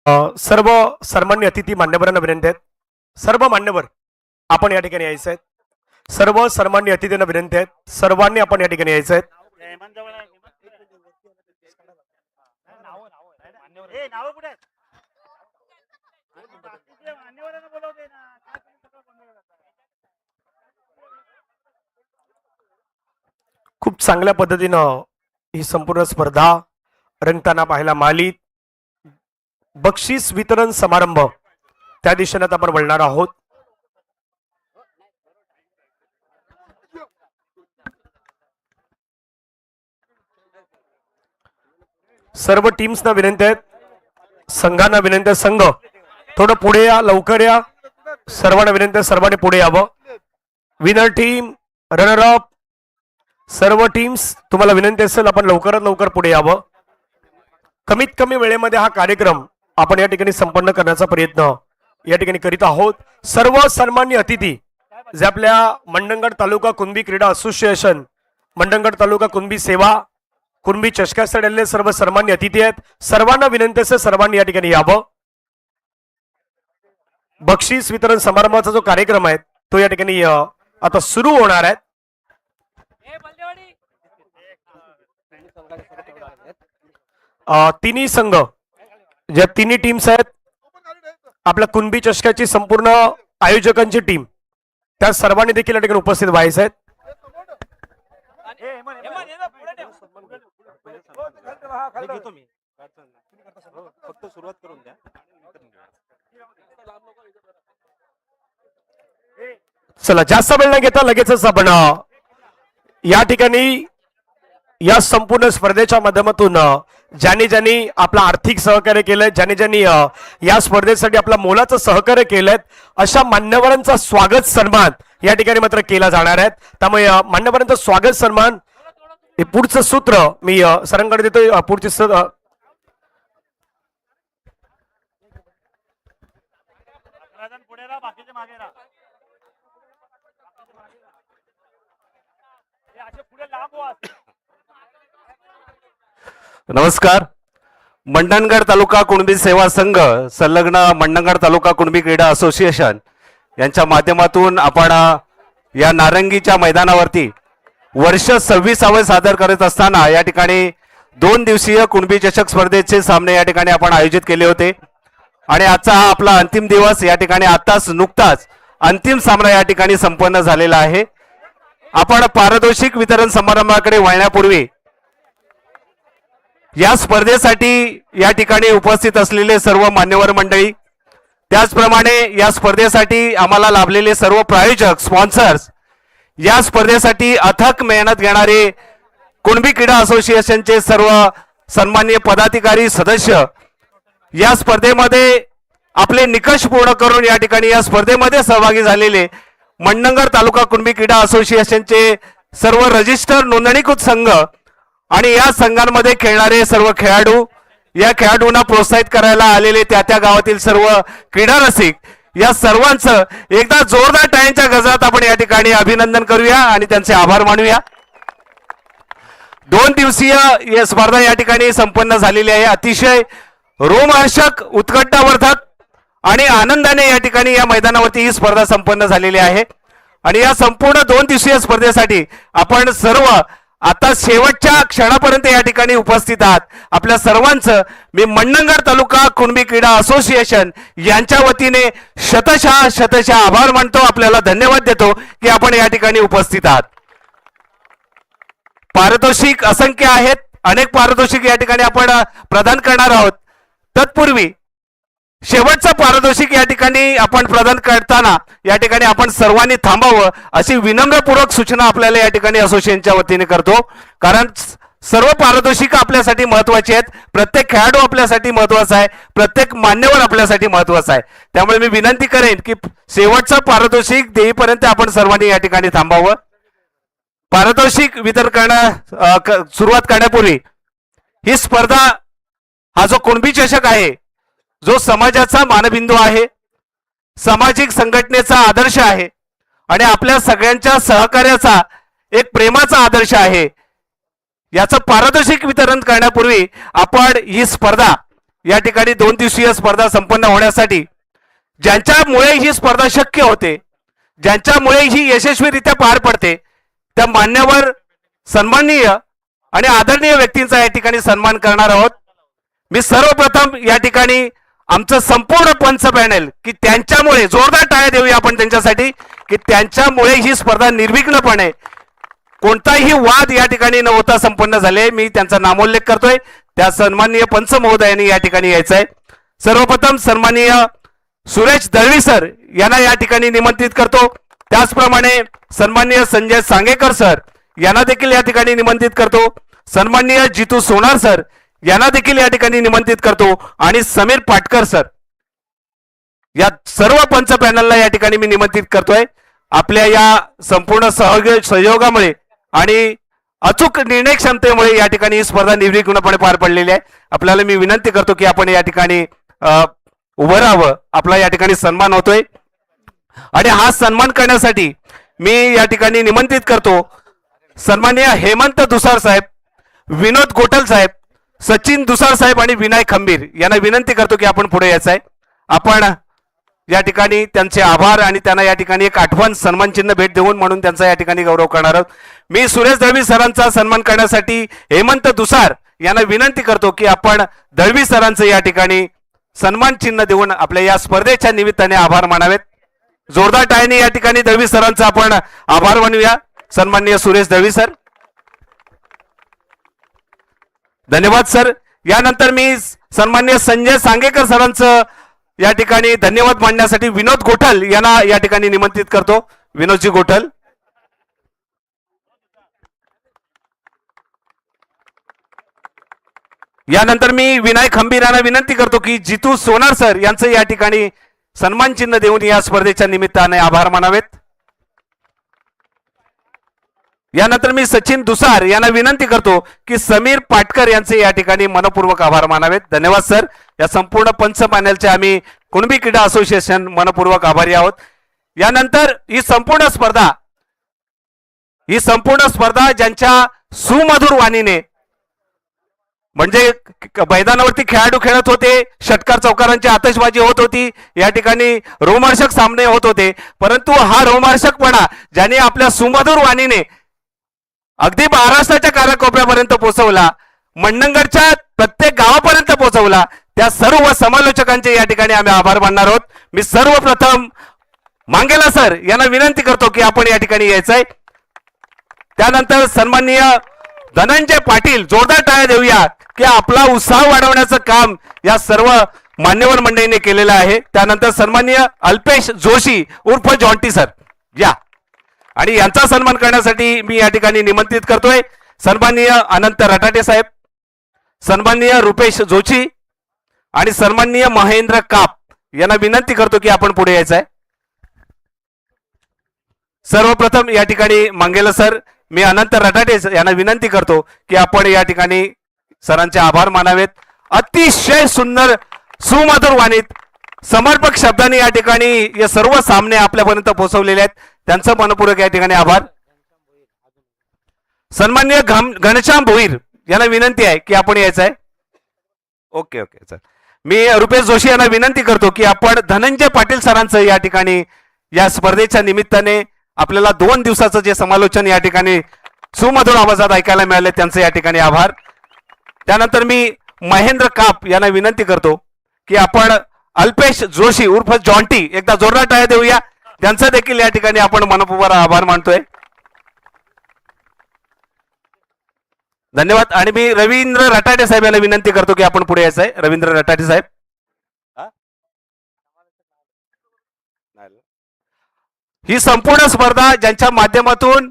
सर्व सन्मान्य अतिथी मान्यवरांना विनंती आहेत. सर्व मान्यवर आपण या ठिकाणी यायचं आहे. सर्व सन्मान्य अतिथींना विनंती आहेत. सर्वांनी आपण या ठिकाणी यायचं आहे. खूप चांगल्या पद्धतीनं ही संपूर्ण स्पर्धा रंगताना पाहायला मिळाली. बक्षीस वितरण समारंभ त्या दिशेने आपण वळणार आहोत. सर्व टीम्सना विनंती आहेत. संघांना विनंती आहे. संघ थोडं पुढे या, लवकर या. सर्वांना विनंती आहे, सर्वांनी पुढे यावं. विनर टीम, रनर अप, सर्व टीम्स तुम्हाला विनंती असेल आपण लवकरात लवकर पुढे यावं. कमीत कमी वेळेमध्ये हा कार्यक्रम आपण या ठिकाणी संपन्न करण्याचा प्रयत्न या ठिकाणी करीत आहोत. सर्व सन्मान्य अतिथी जे आपल्या मंडणगड तालुका कुणबी क्रीडा असोसिएशन, मंडणगड तालुका कुणबी सेवा, कुणबी चषकासाठी आलेले सर्व सन्मान्य अतिथी आहेत. सर्वांना विनंती असेल सर्वांनी या ठिकाणी यावं. बक्षीस वितरण समारंभाचा जो कार्यक्रम आहे तो या ठिकाणी आता सुरू होणार आहे. तिन्ही संघ, ज्या तिन्ही टीम्स आहेत, आपल्या कुणबी चषकाची संपूर्ण आयोजकांची टीम, त्या सर्वांनी देखील या ठिकाणी उपस्थित व्हायचं आहेत. चला जास्त वेळ न घेता लगेचच आपण या ठिकाणी या संपूर्ण स्पर्धेच्या माध्यमातून ज्यांनी आपलं आर्थिक सहकार्य केलंय, ज्यांनी या स्पर्धेसाठी आपलं मोलाचं सहकार्य केलंय, अशा मान्यवरांचा स्वागत सन्मान या ठिकाणी मात्र केला जाणार आहे. त्यामुळे मान्यवरांचा स्वागत सन्मान हे पुढचं सूत्र मी सरांकडे देतोय. पुढचे नमस्कार. मंडणगड तालुका कुणबी सेवा संघ संलग्न मंडणगड तालुका कुणबी क्रीडा असोसिएशन यांच्या माध्यमातून आपण या नारंगीच्या मैदानावरती वर्ष 26वे सादर करत असताना या ठिकाणी 2 दिवसीय कुणबी चषक स्पर्धेचे सामने या ठिकाणी आपण आयोजित केले होते. आणि आजचा हा आपला अंतिम दिवस. या ठिकाणी आताच नुकताच अंतिम सामना या ठिकाणी संपन्न झालेला आहे. आपण पारितोषिक वितरण समारंभाकडे वळण्यापूर्वी या स्पर्धेसाठी या ठिकाणी उपस्थित असलेले सर्व मान्यवर मंडळी, त्याचप्रमाणे या स्पर्धेसाठी आम्हाला लाभलेले सर्व प्रायोजक, स्पॉन्सर्स, या स्पर्धेसाठी अथक मेहनत घेणारे कुणबी क्रीडा असोसिएशनचे सर्व सन्माननीय पदाधिकारी, सदस्य, या स्पर्धेमध्ये आपले निकष पूर्ण करून या ठिकाणी या स्पर्धेमध्ये सहभागी झालेले मंडणगड तालुका कुणबी क्रीडा असोसिएशनचे सर्व रजिस्टर नोंदणीकृत संघ आणि या संघांमध्ये खेळणारे सर्व खेळाडू, या खेळाडूंना प्रोत्साहित करायला आलेले त्या गावातील सर्व क्रीडा रसिक, या सर्वांचं एकदा जोरदार टाळ्यांच्या गजरात आपण या ठिकाणी अभिनंदन करूया आणि त्यांचे आभार मानूया. 2 दिवसीय स्पर्धा या ठिकाणी संपन्न झालेली आहे. अतिशय रोमहर्षक, उत्कंठावर्धक आणि आनंदाने या ठिकाणी या मैदानावरती ही स्पर्धा संपन्न झालेली आहे. आणि या संपूर्ण 2 दिवसीय स्पर्धेसाठी आपण सर्व आता शेवटच्या क्षणापर्यंत या ठिकाणी उपस्थित आहात. आपल्या सर्वांचं मी मंडणगड तालुका कुणबी क्रीडा असोसिएशन यांच्या वतीने शतशः आभार मानतो. आपल्याला धन्यवाद देतो की आपण या ठिकाणी उपस्थित आहात. पारितोषिक असंख्य आहेत. अनेक पारितोषिक या ठिकाणी आपण प्रदान करणार आहोत. तत्पूर्वी शेवटचं पारितोषिक या ठिकाणी आपण प्रदान करताना या ठिकाणी आपण सर्वांनी थांबावं अशी विनम्रपूर्वक सूचना आपल्याला या ठिकाणी असोसिएशनच्या वतीने करतो. कारण सर्व पारितोषिक आपल्यासाठी महत्वाची आहेत. प्रत्येक खेळाडू आपल्यासाठी महत्वाचा आहे. प्रत्येक मान्यवर आपल्यासाठी महत्वाचा आहे. त्यामुळे मी विनंती करेन की शेवटचं पारितोषिक देईपर्यंत आपण सर्वांनी या ठिकाणी थांबावं. पारितोषिक वितरण सुरुवात करण्यापूर्वी ही स्पर्धा, हा जो कुणबी चषक आहे, जो समाजाचा मानबिंदू आहे, सामाजिक संघटनेचा आदर्श आहे आणि आपल्या सगळ्यांच्या सहकार्याचा एक प्रेमाचा आदर्श आहे. याचं पारितोषिक वितरण करण्यापूर्वी आपण ही स्पर्धा या ठिकाणी 2 दिवसीय स्पर्धा संपन्न होण्यासाठी ज्यांच्यामुळे ही स्पर्धा शक्य होते, ज्यांच्यामुळे ही यशस्वीरित्या पार पडते, त्या मान्यवर सन्माननीय आणि आदरणीय व्यक्तींचा या ठिकाणी सन्मान करणार आहोत. मी सर्वप्रथम या ठिकाणी आमचं संपूर्ण पंच पॅनल की त्यांच्यामुळे जोरदार टाळ्या देऊया आपण त्यांच्यासाठी की त्यांच्यामुळे ही स्पर्धा निर्विघ्नपणे कोणताही वाद या ठिकाणी न होता संपन्न झाले. मी त्यांचा नामोल्लेख करतोय. त्या सन्माननीय पंच महोदयांनी या ठिकाणी यायचं आहे. सर्वप्रथम सन्माननीय सुरेश दळवी सर यांना या ठिकाणी निमंत्रित करतो. त्याचप्रमाणे सन्माननीय संजय सांगेकर सर यांना देखील या ठिकाणी निमंत्रित करतो. सन्माननीय जितू सोनार सर यांना देखील या ठिकाणी निमंत्रित करतो आणि समीर पाटकर सर या सर्व पंच पॅनलला या ठिकाणी मी निमंत्रित करतोय. आपल्या या संपूर्ण सहयोगामुळे आणि अचूक निर्णय क्षमतेमुळे या ठिकाणी ही स्पर्धा निर्विघ्नपणे पार पडलेली आहे. आपल्याला मी विनंती करतो की आपण या ठिकाणी उभं राहावं. आपला या ठिकाणी सन्मान होतोय आणि हा सन्मान करण्यासाठी मी या ठिकाणी निमंत्रित करतो सन्माननीय हेमंत दुसार साहेब, विनोद गोटल साहेब, सचिन दुसार साहेब आणि विनय खंबीर यांना विनंती करतो की आपण पुढे यायचं आहे. आपण या ठिकाणी त्यांचे आभार आणि त्यांना या ठिकाणी एक आठवण सन्मान चिन्ह भेट देऊन म्हणून त्यांचा या ठिकाणी गौरव करणार आहोत. मी सुरेश दळवी सरांचा सन्मान करण्यासाठी हेमंत दुसार यांना विनंती करतो की आपण दळवी सरांचं या ठिकाणी सन्मान चिन्ह देऊन आपल्या या स्पर्धेच्या निमित्ताने आभार मानावेत. जोरदार टाळ्यांनी या ठिकाणी दळवी सरांचा आपण आभार मानूया. सन्माननीय सुरेश दळवी सर, धन्यवाद सर. यानंतर मी सन्माननीय संजय सांगेकर सरांचं या ठिकाणी धन्यवाद मांडण्यासाठी विनोद गोठल यांना या ठिकाणी निमंत्रित करतो. विनोदजी गोठल. यानंतर मी विनय खंबीर यांना विनंती करतो की जितू सोनार सर यांचं या ठिकाणी सन्मान चिन्ह देऊन या स्पर्धेच्या निमित्ताने आभार मानावेत. यानंतर मी सचिन दुसार यांना विनंती करतो की समीर पाटकर यांचे या ठिकाणी मनपूर्वक आभार मानावेत. धन्यवाद सर. या संपूर्ण पंच पॅनलचे आम्ही कुणबी क्रीडा असोसिएशन मनपूर्वक आभारी आहोत. यानंतर ही संपूर्ण स्पर्धा ज्यांच्या सुमधुर वाणीने म्हणजे मैदानावरती खेळाडू खेळत होते, षटकार चौकारांची आतषबाजी होत होती, या ठिकाणी रोमहर्षक सामने होत होते, परंतु हा रोमहर्षकपणा ज्याने आपल्या सुमधुर वाणीने अगदी महाराष्ट्राच्या कानाकोपऱ्यापर्यंत पोहोचवला, मंडणगडच्या प्रत्येक गावापर्यंत पोहोचवला, त्या सर्व समालोचकांचे या ठिकाणी आम्ही आभार मानणार आहोत. मी सर्वप्रथम मांगेला सर यांना विनंती करतो की आपण या ठिकाणी यायचंय. त्यानंतर सन्माननीय धनंजय पाटील, जोरदार टाळ्या देऊया की आपला उत्साह वाढवण्याचं काम या सर्व मान्यवर मंडळींनी केलेलं आहे. त्यानंतर सन्माननीय अल्पेश जोशी उर्फ जॉन्टी सर या आणि यांचा सन्मान करण्यासाठी मी या ठिकाणी निमंत्रित करतोय सन्माननीय अनंत रटाटे साहेब, सन्माननीय रुपेश जोशी आणि सन्माननीय महेंद्र काप यांना विनंती करतो की आपण पुढे यायचं आहे. सर्वप्रथम या ठिकाणी मांगेला सर, मी अनंत रटाटे यांना विनंती करतो की आपण या ठिकाणी सरांचे आभार मानावेत. अतिशय सुंदर सुमधुर वाणीत समर्पक शब्दांनी या ठिकाणी हे सर्व सामने आपल्यापर्यंत पोहोचवलेले आहेत. त्यांचं मनपूर्वक या ठिकाणी आभार. सन्माननीय घनश्याम भोईर यांना विनंती आहे की आपण यायचं आहे. Okay okay sir. मी रुपेश जोशी यांना विनंती करतो की आपण धनंजय पाटील सरांचं या ठिकाणी या स्पर्धेच्या निमित्ताने आपल्याला 2 दिवसाचं जे समालोचन या ठिकाणी सुमधुर आवाजात ऐकायला मिळाले त्यांचे या ठिकाणी आभार. त्यानंतर मी महेंद्र काप यांना विनंती करतो की आपण अल्पेश जोशी उर्फ जॉन्टी एकदा जोरदार टाळ्या देऊया. त्यांचा देखील या ठिकाणी आपण मनपूर्वक आभार मानतोय. धन्यवाद. आणि मी रवींद्र रटाटे साहेब यांना विनंती करतो की आपण पुढे यायचं आहे. रवींद्र रटाटे साहेब. ही संपूर्ण स्पर्धा ज्यांच्या माध्यमातून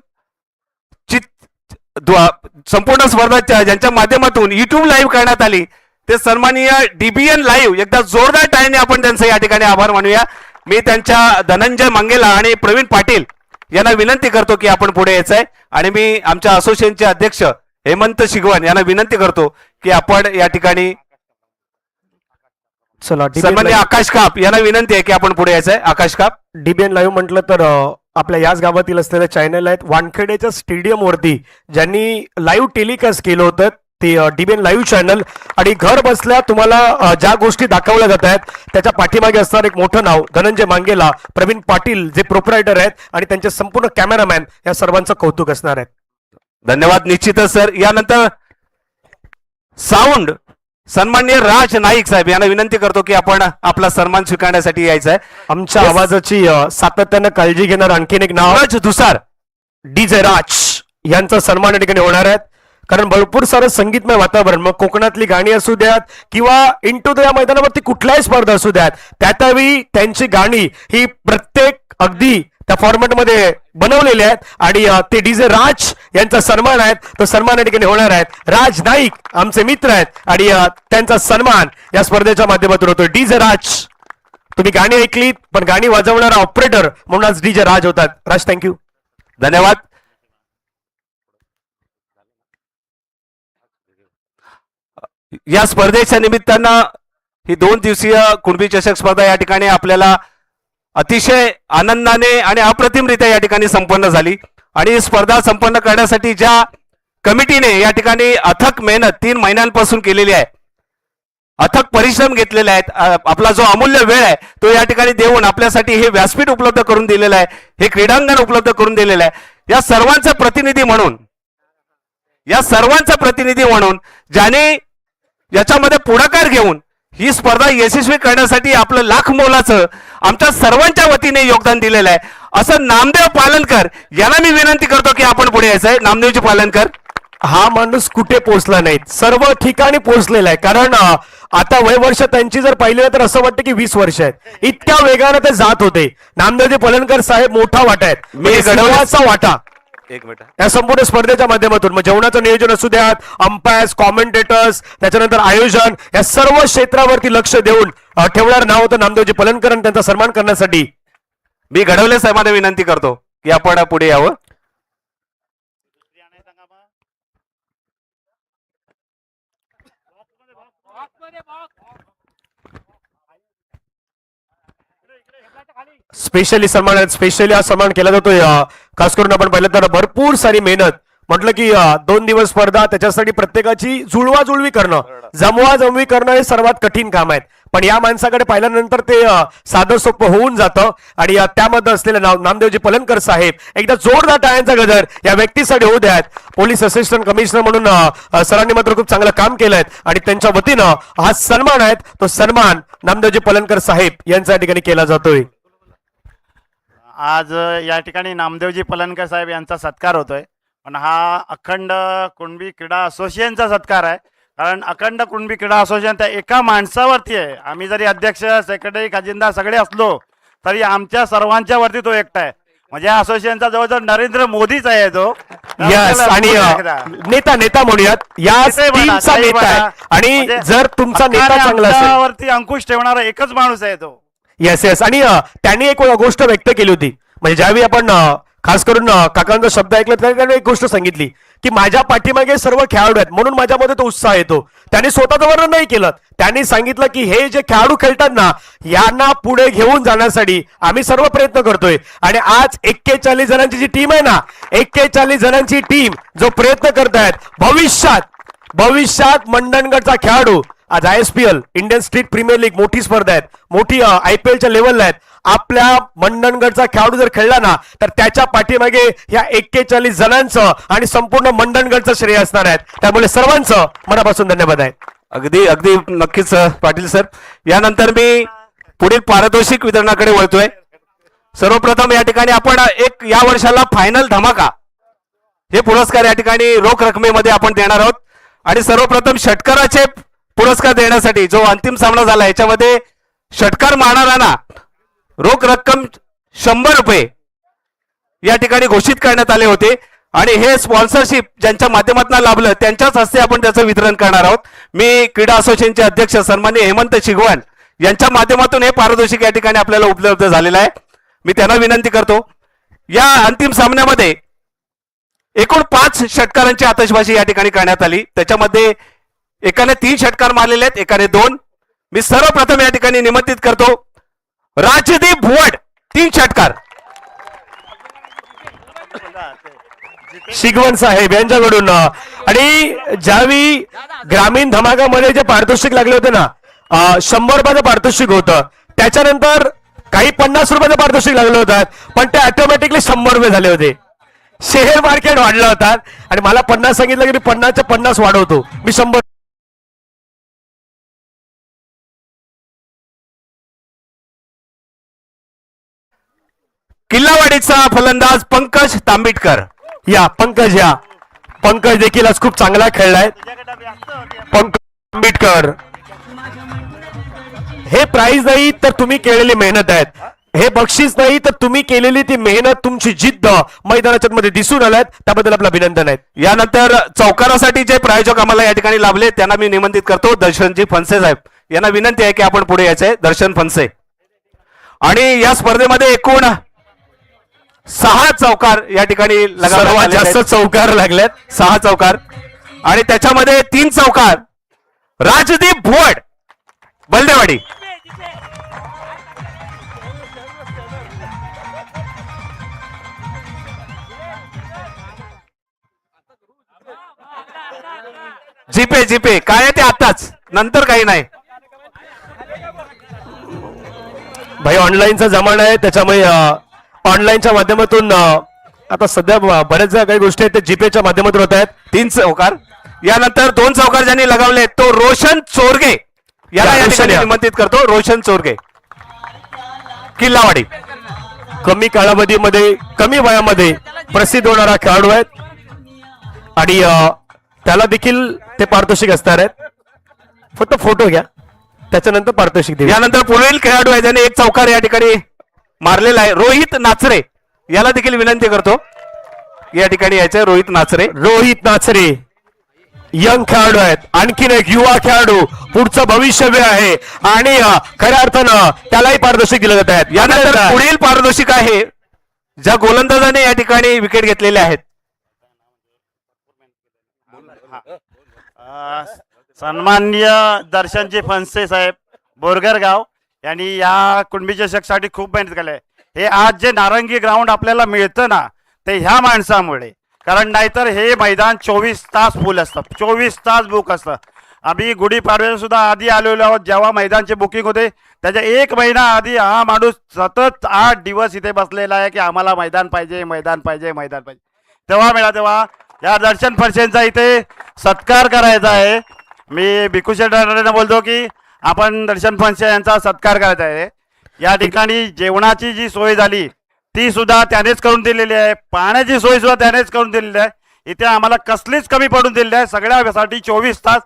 ज्यांच्या माध्यमातून युट्यूब लाईव्ह करण्यात आली ते सन्माननीय डीबीएन लाईव्ह, एकदा जोरदार टाळ्याने आपण त्यांचे या ठिकाणी आभार मानूया. मी त्यांच्या धनंजय मंगेला आणि प्रवीण पाटील यांना विनंती करतो की आपण पुढे यायचं आहे. आणि मी आमच्या असोसिएशनचे अध्यक्ष हेमंत शिगवण यांना विनंती करतो की आपण या ठिकाणी सन्माननीय आकाश काप यांना विनंती आहे की आपण पुढे यायचं आहे. आकाश काप. डीबीएन लाईव्ह म्हटलं तर आपल्या याच गावातील असलेले चॅनल आहेत. वानखेडेच्या स्टेडियम वरती ज्यांनी लाईव्ह टेलिकास्ट केलं होतं ते DBN लाईव्ह चॅनल आणि घर बसल्या तुम्हाला ज्या गोष्टी दाखवल्या जात आहेत त्याच्या पाठीमागे असणार एक मोठं नाव धनंजय मांगेला, प्रवीण पाटील जे प्रोप्रायटर आहेत आणि त्यांचे संपूर्ण कॅमेरामॅन या सर्वांचं कौतुक असणार आहे. धन्यवाद. निश्चितच सर. यानंतर साऊंड सन्माननीय राज नाईक साहेब यांना विनंती करतो की आपण आपला सन्मान स्वीकारण्यासाठी यायचं आहे. आमच्या आवाजाची सातत्यानं काळजी घेणार आणखीन एक नाव सूरज दुसार DJ राज यांचा सन्मान या ठिकाणी होणार आहे. कारण भरपूर सारं संगीतमय वातावरण, मग कोकणातली गाणी असू द्यात किंवा इंटू द या मैदानावरती कुठल्याही स्पर्धा असू द्यात, त्यावेळी त्यांची गाणी ही प्रत्येक अगदी त्या फॉर्मॅटमध्ये बनवलेले आहेत आणि ते DJ राज यांचा सन्मान आहे. तो सन्मान या ठिकाणी होणार आहे. राज नाईक आमचे मित्र आहेत आणि त्यांचा सन्मान या स्पर्धेच्या माध्यमातून होतो. DJ राज, तुम्ही गाणी ऐकलीत पण गाणी वाजवणारा ऑपरेटर म्हणून आज DJ राज होतात. राज, थँक्यू. धन्यवाद. या स्पर्धेच्या निमित्तानं ही 2 दिवसीय कुणबी चषक स्पर्धा या ठिकाणी आपल्याला अतिशय आनंदाने आणि अप्रतिमरित्या या ठिकाणी संपन्न झाली. आणि ही स्पर्धा संपन्न करण्यासाठी ज्या कमिटीने या ठिकाणी अथक मेहनत 3 महिन्यांपासून केलेली आहे, अथक परिश्रम घेतलेले आहेत, आपला जो अमूल्य वेळ आहे तो या ठिकाणी देऊन आपल्यासाठी हे व्यासपीठ उपलब्ध करून दिलेलं आहे, हे क्रीडांगण उपलब्ध करून दिलेलं आहे, या सर्वांचा प्रतिनिधी म्हणून ज्याने याच्यामध्ये पुढाकार घेऊन ही स्पर्धा यशस्वी करण्यासाठी आपलं लाख मोलाचं आमच्या सर्वांच्या वतीने योगदान दिलेलं आहे असं नामदेव पालनकर यांना मी विनंती करतो की आपण पुढे यायचंय. नामदेवजी पालनकर, हा माणूस कुठे पोहोचला नाही, सर्व ठिकाणी पोहोचलेला आहे. कारण आता वयवर्ष त्यांची जर पाहिली तर असं वाटतं की 20 वर्ष आहेत, इतक्या वेगाने ते जात होते. नामदेवजी पलणकर साहेब मोठा वाटा आहेत, मी गडवाचा वाटा एक मिनिट. या संपूर्ण स्पर्धेच्या माध्यमातून. मग जेवणाचं नियोजन असू द्यात, अंपायर्स, कॉमेंटेटर्स, त्याच्यानंतर आयोजन, या सर्व क्षेत्रावरती लक्ष देऊन ठेवणार नाव होतं नामदेवजी पलणकर आणि त्यांचा सन्मान करण्यासाठी मी घडवले साहेबांना विनंती करतो की आपण पुढे यावं. स्पेशली हा सन्मान केला जातोय. खास करून आपण पाहिलं तर भरपूर सारी मेहनत, म्हटलं की 2 दिवस स्पर्धा, त्याच्यासाठी प्रत्येकाची जुळवाजुळवी करणं, जमवाजमवी करणं हे सर्वात कठीण काम आहे. पण या माणसाकडे पाहिल्यानंतर ते साधं सोपं होऊन जातं आणि त्यामध्ये असलेलं नाव नामदेवजी पलणकर साहेब, एकदा जोरदार टाळ्यांचा गजर या व्यक्तीसाठी होऊ द्यात. पोलीस असिस्टंट कमिशनर म्हणून सरांनी मात्र खूप चांगलं काम केलंय आणि त्यांच्या वतीनं हा सन्मान आहे, तो सन्मान नामदेवजी पलणकर साहेब यांच्या या ठिकाणी केला जातोय. आज या ठिकाणी नामदेवजी पलणकर साहेब यांचा सत्कार होतोय, पण हा अखंड कुणबी क्रीडा असोसिएशनचा सत्कार आहे. कारण अखंड कुणबी क्रीडा असोसिएशन त्या एका माणसावरती आहे. आम्ही जरी अध्यक्ष, सेक्रेटरी, खजिनदार सगळे असलो तरी आमच्या सर्वांच्या वरती तो एकटा आहे. म्हणजे या असोसिएशनचा जवळजवळ नरेंद्र मोदीच आहे तो. यस, आणि नेता म्हणूयात, या टीमचा नेता आहे आणि जर तुमचा नेता चांगला असेल वरती अंकुश ठेवणारा एकच माणूस आहे तो. येस. आणि त्यांनी एक गोष्ट व्यक्त केली होती, म्हणजे ज्यावेळी आपण खास करून काकांचा शब्द ऐकला त्यांनी एक गोष्ट सांगितली की माझ्या पाठीमागे सर्व खेळाडू आहेत म्हणून माझ्यामध्ये तो उत्साह येतो. त्यांनी स्वतःचं वर्णन नाही केलं, त्यांनी सांगितलं की हे जे खेळाडू खेळतात ना, यांना पुढे घेऊन जाण्यासाठी आम्ही सर्व प्रयत्न करतोय. आणि आज 41 जणांची जी टीम आहे ना, 41 जणांची टीम जो प्रयत्न करतायत, भविष्यात मंडणगडचा खेळाडू आज ISPL Indian street premier league मोठी स्पर्धा आहेत, मोठी IPLच्या लेवलला आहेत. आपल्या मंडणगडचा खेळाडू जर खेळला ना तर त्याच्या पाठीमागे ह्या 41 जणांचं आणि संपूर्ण मंडणगडचं श्रेय असणार आहे. त्यामुळे सर्वांचं मनापासून धन्यवाद आहे. अगदी नक्कीच पाटील सर. यानंतर मी पुढील पारितोषिक वितरणाकडे वळतोय. सर्वप्रथम या ठिकाणी आपण एक या वर्षाला फायनल धमाका हे पुरस्कार या ठिकाणी रोख रकमेमध्ये आपण देणार आहोत. आणि सर्वप्रथम षटकाराचे पुरस्कार देण्यासाठी जो अंतिम सामना झाला याच्यामध्ये षटकार मारणाऱ्यांना रोख रक्कम 100 रुपये या ठिकाणी घोषित करण्यात आले होते. आणि हे स्पॉन्सरशिप ज्यांच्या माध्यमातून लाभलं त्यांच्याच हस्ते आपण त्याचं वितरण करणार आहोत. मी क्रीडा असोसिएशनचे अध्यक्ष सन्माननीय हेमंत शिगवान यांच्या माध्यमातून हे पारितोषिक या ठिकाणी आपल्याला उपलब्ध झालेलं आहे. मी त्यांना विनंती करतो, या अंतिम सामन्यामध्ये एकूण 5 षटकारांची आतषबाजी या ठिकाणी करण्यात आली. त्याच्यामध्ये एकाने 3 षटकार मारलेले आहेत, एकाने 2. मी सर्वप्रथम या ठिकाणी निमंत्रित करतो राजदीप भुवड, 3 षटकार. शिगवण साहेब यांच्याकडून आणि ज्यावेळी ग्रामीण धमाकामध्ये जे पारितोषिक लागले होते ना 100 रुपयाचं पारितोषिक होतं, त्याच्यानंतर काही 50 रुपयाचं पारितोषिक लागलं होतं, पण ते ऑटोमॅटिकली 100 रुपये झाले होते. शेअर मार्केट वाढलं होतं आणि मला 50 सांगितलं की मी 50च्या 50 वाढवतो, मी 100. किल्लावाडीचा फलंदाज पंकज तांबिटकर. पंकज देखील आज खूप चांगला खेळलाय. पंकज आंबेडकर, हे प्राइज नाही तर तुम्ही केलेली मेहनत आहेत, हे बक्षीस नाही तर तुम्ही केलेली ती मेहनत, तुमची जिद्द मैदानाच्या मध्ये दिसून आल्यात, त्याबद्दल आपलं अभिनंदन आहे. यानंतर चौकारासाठी जे प्रायोजक आम्हाला या ठिकाणी लाभले त्यांना मी निमंत्रित करतो. दर्शनजी फणसे साहेब यांना विनंती आहे की आपण पुढे यायचंय. दर्शन फणसे. आणि या स्पर्धेमध्ये एकूण 6 चौकार या ठिकाणी सर्वात जास्त चौकार लागल्यात. 6 चौकार आणि त्याच्यामध्ये 3 चौकार राजदीप भोड बलदेवाडी. जीपे काय आहे ते आताच, नंतर काही नाही. भाई ऑनलाईनचा जमाना आहे, त्याच्यामुळे ऑनलाईनच्या माध्यमातून आता सध्या बऱ्याच काही गोष्टी आहेत ते जीपेच्या माध्यमातून होत आहेत. 3 चौकार. यानंतर 2 चौकार ज्यांनी लगावले तो रोशन चोरगे याला या ठिकाणी निमंत्रित करतो. रोशन चोरगे किल्लावाडी. कमी कालावधीमध्ये कमी वयामध्ये प्रसिद्ध होणारा खेळाडू आहेत आणि त्याला देखील ते पारितोषिक असणार आहेत. फक्त फोटो घ्या, त्याच्यानंतर पारितोषिक देऊ. यानंतर पुढील खेळाडू आहे ज्याने 1 चौकार या ठिकाणी मारलेला आहे, रोहित नाचरे. याला देखील विनंती करतो या ठिकाणी यायचंय. रोहित नाचरे यंग खेळाडू आहेत, आणखीन एक युवा खेळाडू, पुढचं भविष्यव्य आहे आणि खऱ्या अर्थानं त्यालाही पारितोषिक दिलं जात आहेत. यानंतर पुढील पारितोषिक आहे ज्या गोलंदाजाने या ठिकाणी विकेट घेतलेल्या आहेत. सन्माननीय दर्शनजी फणसे साहेब बोरगरगाव यांनी या कुणबी चषकसाठी खूप मेहनत केली आहे. हे आज जे नारंगी ग्राउंड आपल्याला मिळतं ना ते ह्या माणसामुळे, कारण नाहीतर हे मैदान 24 तास फुल असतं, 24 तास बुक असतं. आम्ही गुढीपाडव्याला सुद्धा आधी आलेलो आहोत, जेव्हा मैदानचे बुकिंग होते त्याच्या 1 महिना आधी हा माणूस सतत 8 दिवस इथे बसलेला आहे की आम्हाला मैदान पाहिजे. तेव्हा या दर्शन फणसेंचा इथे सत्कार करायचा आहे. मी भिकुशेठ बोलतो की आपण दर्शन फणसे यांचा सत्कार करायचा आहे. या ठिकाणी जेवणाची जी सोय झाली ती सुद्धा त्यानेच करून दिलेली आहे, पाण्याची सोय सुद्धा त्यानेच करून दिलेली आहे. इथे आम्हाला कसलीच कमी पडून दिलेली आहे. सगळ्यासाठी 24 तास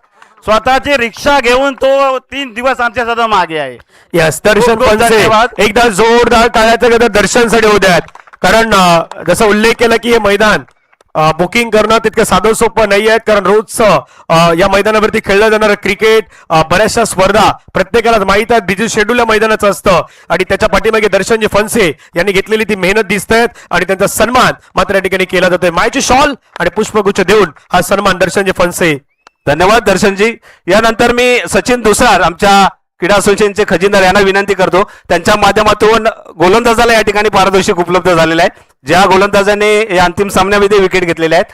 स्वतःची रिक्षा घेऊन तो 3 दिवस आमच्या सध्या मागे आहे. यस, दर्शन फणसे एकदा जोरदार टाळ्याचं दर्शनसाठी होत आहेत, कारण जसं उल्लेख केला की हे मैदान बुकिंग करणं तितकं साधं सोपं नाही आहे, कारण रोजचं या मैदानावरती खेळलं जाणारं क्रिकेट, बऱ्याचशा स्पर्धा प्रत्येकाला माहित आहे, बिझी शेड्यूल या मैदानाचं असतं आणि त्याच्या पाठीमागे दर्शनजी फणसे यांनी घेतलेली ती मेहनत दिसत आहेत आणि त्यांचा सन्मान मात्र या ठिकाणी केला जातोय. मायची शॉल आणि पुष्पगुच्छ देऊन हा सन्मान दर्शनजी फणसे. धन्यवाद दर्शनजी. यानंतर मी सचिन दुसार आमच्या क्रीडा असोसिएशनचे खजिनदार यांना विनंती करतो, त्यांच्या माध्यमातून गोलंदाजाला या ठिकाणी पारितोषिक उपलब्ध झालेलं आहे. ज्या गोलंदाजाने या अंतिम सामन्यामध्ये विकेट घेतलेल्या आहेत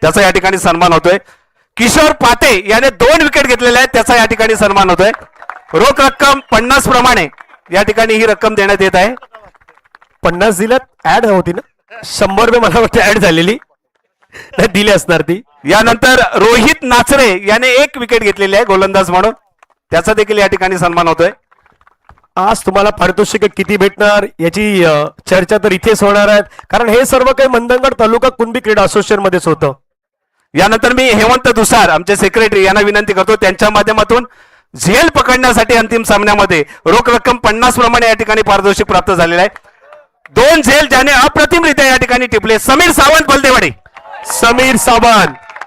त्याचा या ठिकाणी सन्मान होतोय. किशोर पाटे याने 2 विकेट घेतलेल्या आहेत, त्याचा या ठिकाणी सन्मान होतोय. रोख रक्कम 50 प्रमाणे या ठिकाणी ही रक्कम देण्यात येत आहे. 50 दिल्यात ऍड होती ना, 100 रुपये मला वाटतं ऍड झालेली दिली असणार ती. यानंतर रोहित नाचरे याने 1 विकेट घेतलेली आहे गोलंदाज म्हणून, त्याचा देखील या ठिकाणी सन्मान होतोय. आज तुम्हाला पारितोषिक किती भेटणार याची चर्चा तर इथेच होणार आहे, कारण हे सर्व काही मंडणगड तालुका कुणबी क्रीडा असोसिएशन मध्येच होतं. यानंतर मी हेमंत दुसार आमचे सेक्रेटरी यांना विनंती करतो, त्यांच्या माध्यमातून झेल पकडण्यासाठी अंतिम सामन्यामध्ये रोख रक्कम 50 प्रमाणे या ठिकाणी पारितोषिक प्राप्त झालेलं आहे. 2 झेल ज्याने अप्रतिमरित्या या ठिकाणी टिपले. समीर सावंत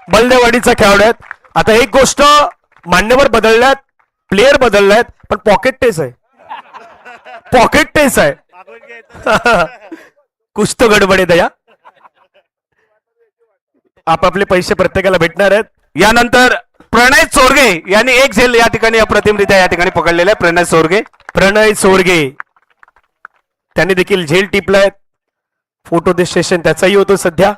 बलदेवाडीचा खेळाडू आहेत. आता एक गोष्ट, मान्यवर बदलल्यात, प्लेयर बदलल्यात, पण पॉकेट टेस आहे. कुछ तो गडबड आहे दया. आपापले पैसे प्रत्येकाला भेटणार आहेत. यानंतर प्रणय चोरगे यांनी 1 झेल या ठिकाणी अप्रतिमरित्या या ठिकाणी पकडलेला आहे. प्रणय चोरगे त्यांनी देखील झेल टिपलाय. फोटो सेशन त्याचाही होतो सध्या.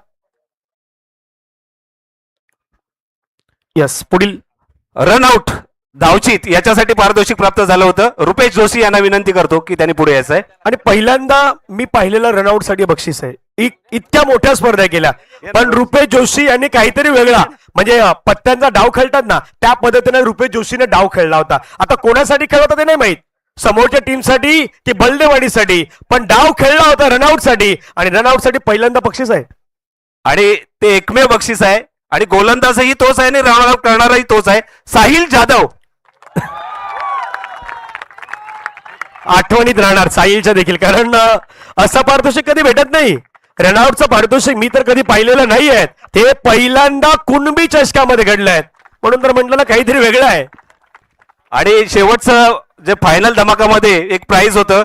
यस, पुढील रनआउट धावचीत याच्यासाठी पारितोषिक प्राप्त झालं होतं. रुपेश जोशी यांना विनंती करतो की त्यांनी पुढे यायचं आहे. आणि पहिल्यांदा मी पाहिलेलं रनआउट साठी बक्षीस आहे. इतक्या मोठ्या स्पर्धा केल्या, पण रुपेश जोशी यांनी काहीतरी वेगळा, म्हणजे पत्त्यांचा डाव खेळतात ना, त्या पद्धतीने रुपेश जोशीने डाव खेळला होता. आता कोणासाठी खेळत होता ते नाही माहित, समोरच्या टीमसाठी की बल्लेवाडीसाठी, पण डाव खेळला होता रनआउट साठी, आणि रनआउट साठी पहिल्यांदा बक्षीस आहे. आणि ते एकमेव बक्षीस आहे आणि गोलंदाजही तोच आहे आणि रनआउट करणाराही तोच आहे, साहिल जाधव. आठवणीत राहणार साहिलच्या देखील, कारण असं पारितोषिक कधी भेटत नाही. रनआउटचं पारितोषिक मी तर कधी पाहिलेलं नाहीये, ते पहिल्यांदा कुणबी चषकामध्ये घडलंय, म्हणून तर म्हटलं ना काहीतरी वेगळं आहे. आणि शेवटचं जे फायनल धमाकामध्ये एक प्राइज होतं,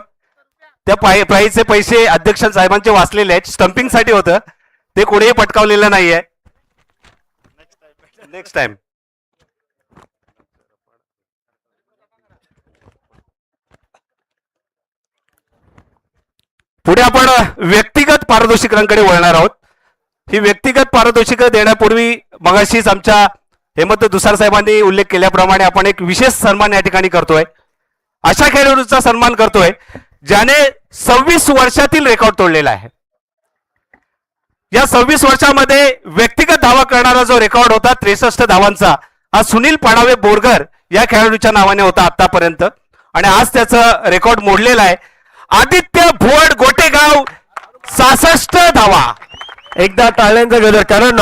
त्या प्राइजचे पैसे अध्यक्ष साहेबांचे वाचलेले आहेत, स्टम्पिंगसाठी होतं, ते कोणीही पटकावलेलं नाहीये. Next time. पुढे आपण व्यक्तिगत पारितोषिकांकडे वळणार आहोत. ही व्यक्तिगत पारितोषिक देण्यापूर्वी मगाशीच आमच्या हेमंत दुसार साहेबांनी उल्लेख केल्याप्रमाणे आपण एक विशेष सन्मान या ठिकाणी करतोय. अशा खेळाडूचा सन्मान करतोय ज्याने 26 वर्षातील रेकॉर्ड तोडलेला आहे. या 26 वर्षामध्ये व्यक्तिगत धावा करणारा जो रेकॉर्ड होता 63 धावांचा, हा सुनील पाडावे बोरगर या खेळाडूच्या नावाने होता आतापर्यंत, आणि आज त्याचं रेकॉर्ड मोडलेला आहे. आदित्य भुवड गोटेगाव 66 धावा. एकदा टाळ्यांचं गजर, कारण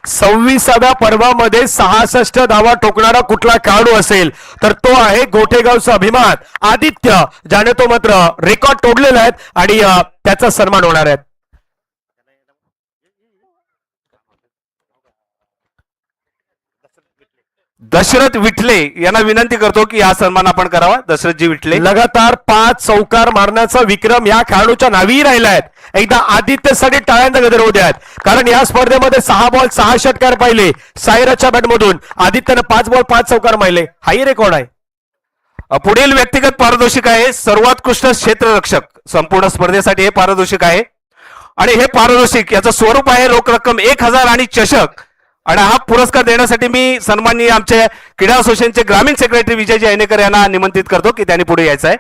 26व्या पर्वामध्ये 66 धावा ठोकणारा कुठला खेळाडू असेल तर तो आहे गोठेगावचा अभिमान आदित्य, ज्याने तो मात्र रेकॉर्ड तोडलेला आहे आणि त्याचा सन्मान होणार आहे. दशरथ विठले यांना विनंती करतो की हा सन्मान आपण करावा. दशरथजी विठले. लगातार 5 चौकार मारण्याचा विक्रम या खेळाडूच्या नावी राहिला आहे. एकदा आदित्यसाठी टाळ्यांचा गजर होऊ द्यात, कारण या स्पर्धेमध्ये 6 बॉल 6 षटकार पाहिले सायराच्या बॅटमधून. आदित्यनं 5 बॉल 5 चौकार मारले, हाही रेकॉर्ड आहे. पुढील व्यक्तिगत पारितोषिक आहे सर्वोत्कृष्ट क्षेत्ररक्षक. संपूर्ण स्पर्धेसाठी हे पारितोषिक आहे आणि हे पारितोषिक याचं स्वरूप आहे रोख रक्कम 1000 आणि चषक. आणि हा पुरस्कार देण्यासाठी मी सन्माननीय आमचे क्रीडा असोसिएशनचे ग्रामीण सेक्रेटरी विजयजी ऐनेकर यांना निमंत्रित करतो की त्यांनी पुढे यायचं आहे.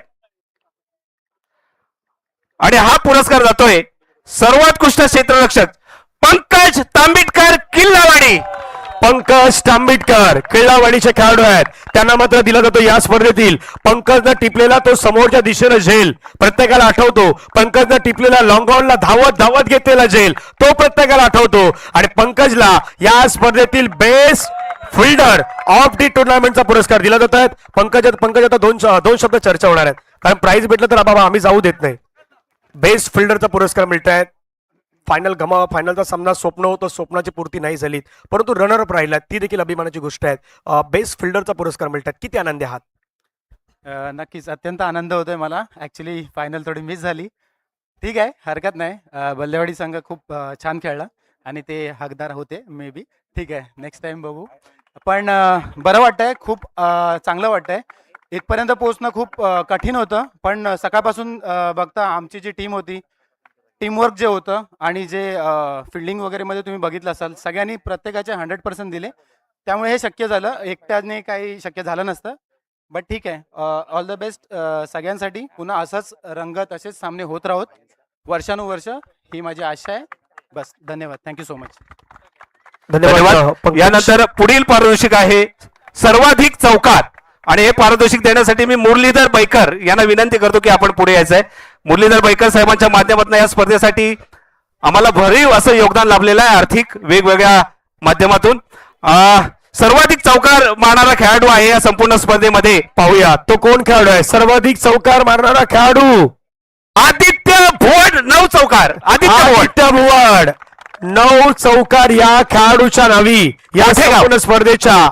आणि हा पुरस्कार जातोय सर्वोत्कृष्ट क्षेत्ररक्षक पंकज तांबिटकर किल्लावाडी. पंकज तांबिटकर किल्लावाडीचे खेळाडू आहेत, त्यांना मात्र दिला जातो या स्पर्धेतील. पंकजनं टिपलेला तो समोरच्या दिशेनं झेल प्रत्येकाला आठवतो. पंकजनं टिपलेला लॉंग ऑनला धावत धावत घेतलेला झेल तो प्रत्येकाला आठवतो. आणि पंकजला या स्पर्धेतील बेस्ट फिल्डर ऑफ दी टुर्नामेंटचा पुरस्कार दिला जात आहे. पंकज आता दोन शब्द चर्चा होणार आहेत, कारण प्राइज भेटलं तर बाबा आम्ही जाऊ देत नाही. बेस्ट फिल्डरचा पुरस्कार मिळत आहेत. फायनलचा सामना स्वप्न होतं, स्वप्नाची पूर्ती नाही झाली, परंतु रनरअप राहिला, ती देखील अभिमानाची गोष्ट आहे. बेस्ट फिल्डरचा पुरस्कार मिळतात, किती आनंदी आहात? नक्कीच अत्यंत आनंद होतोय मला. ॲक्च्युली फायनल थोडी मिस झाली, ठीक आहे, हरकत नाही. बल्लेवाडी संघ खूप छान खेळला आणि ते हकदार होते मे बी. ठीक आहे, नेक्स्ट टाइम बघू. पण बरं वाटतंय, खूप चांगलं वाटतंय. इथपर्यंत पोहोचणं खूप कठीण होतं, पण सकाळपासून बघता आमची जी टीम होती, टीमवर्क जे होतं आणि जे फिल्डिंग वगैरेमध्ये तुम्ही बघितलं असाल, सगळ्यांनी प्रत्येकाचे 100% दिले, त्यामुळे हे शक्य झालं. एकट्याने काही शक्य झालं नसतं. बट ठीक आहे, ऑल द बेस्ट सगळ्यांसाठी. पुन्हा असंच रंगत असेच सामने होत राहोत वर्षानुवर्ष, ही माझी आशा आहे. बस, धन्यवाद, थँक्यू सो मच. धन्यवाद. यानंतर पुढील पारितोषिक आहे सर्वाधिक चौकार, आणि हे पारितोषिक देण्यासाठी मी मुरलीधर बैकर यांना विनंती करतो की आपण पुढे यायचंय. मुरलीधर बैकर साहेबांच्या माध्यमातून या स्पर्धेसाठी आम्हाला भरीव असं योगदान लाभलेलं आहे आर्थिक वेगवेगळ्या माध्यमातून. सर्वाधिक चौकार मारणारा खेळाडू आहे या संपूर्ण स्पर्धेमध्ये. पाहूया तो कोण खेळाडू आहे. सर्वाधिक चौकार मारणारा खेळाडू आदित्य भुवड 9 चौकार. आदित्य भुवड 9 चौकार या खेळाडूच्या नावी या संपूर्ण स्पर्धेच्या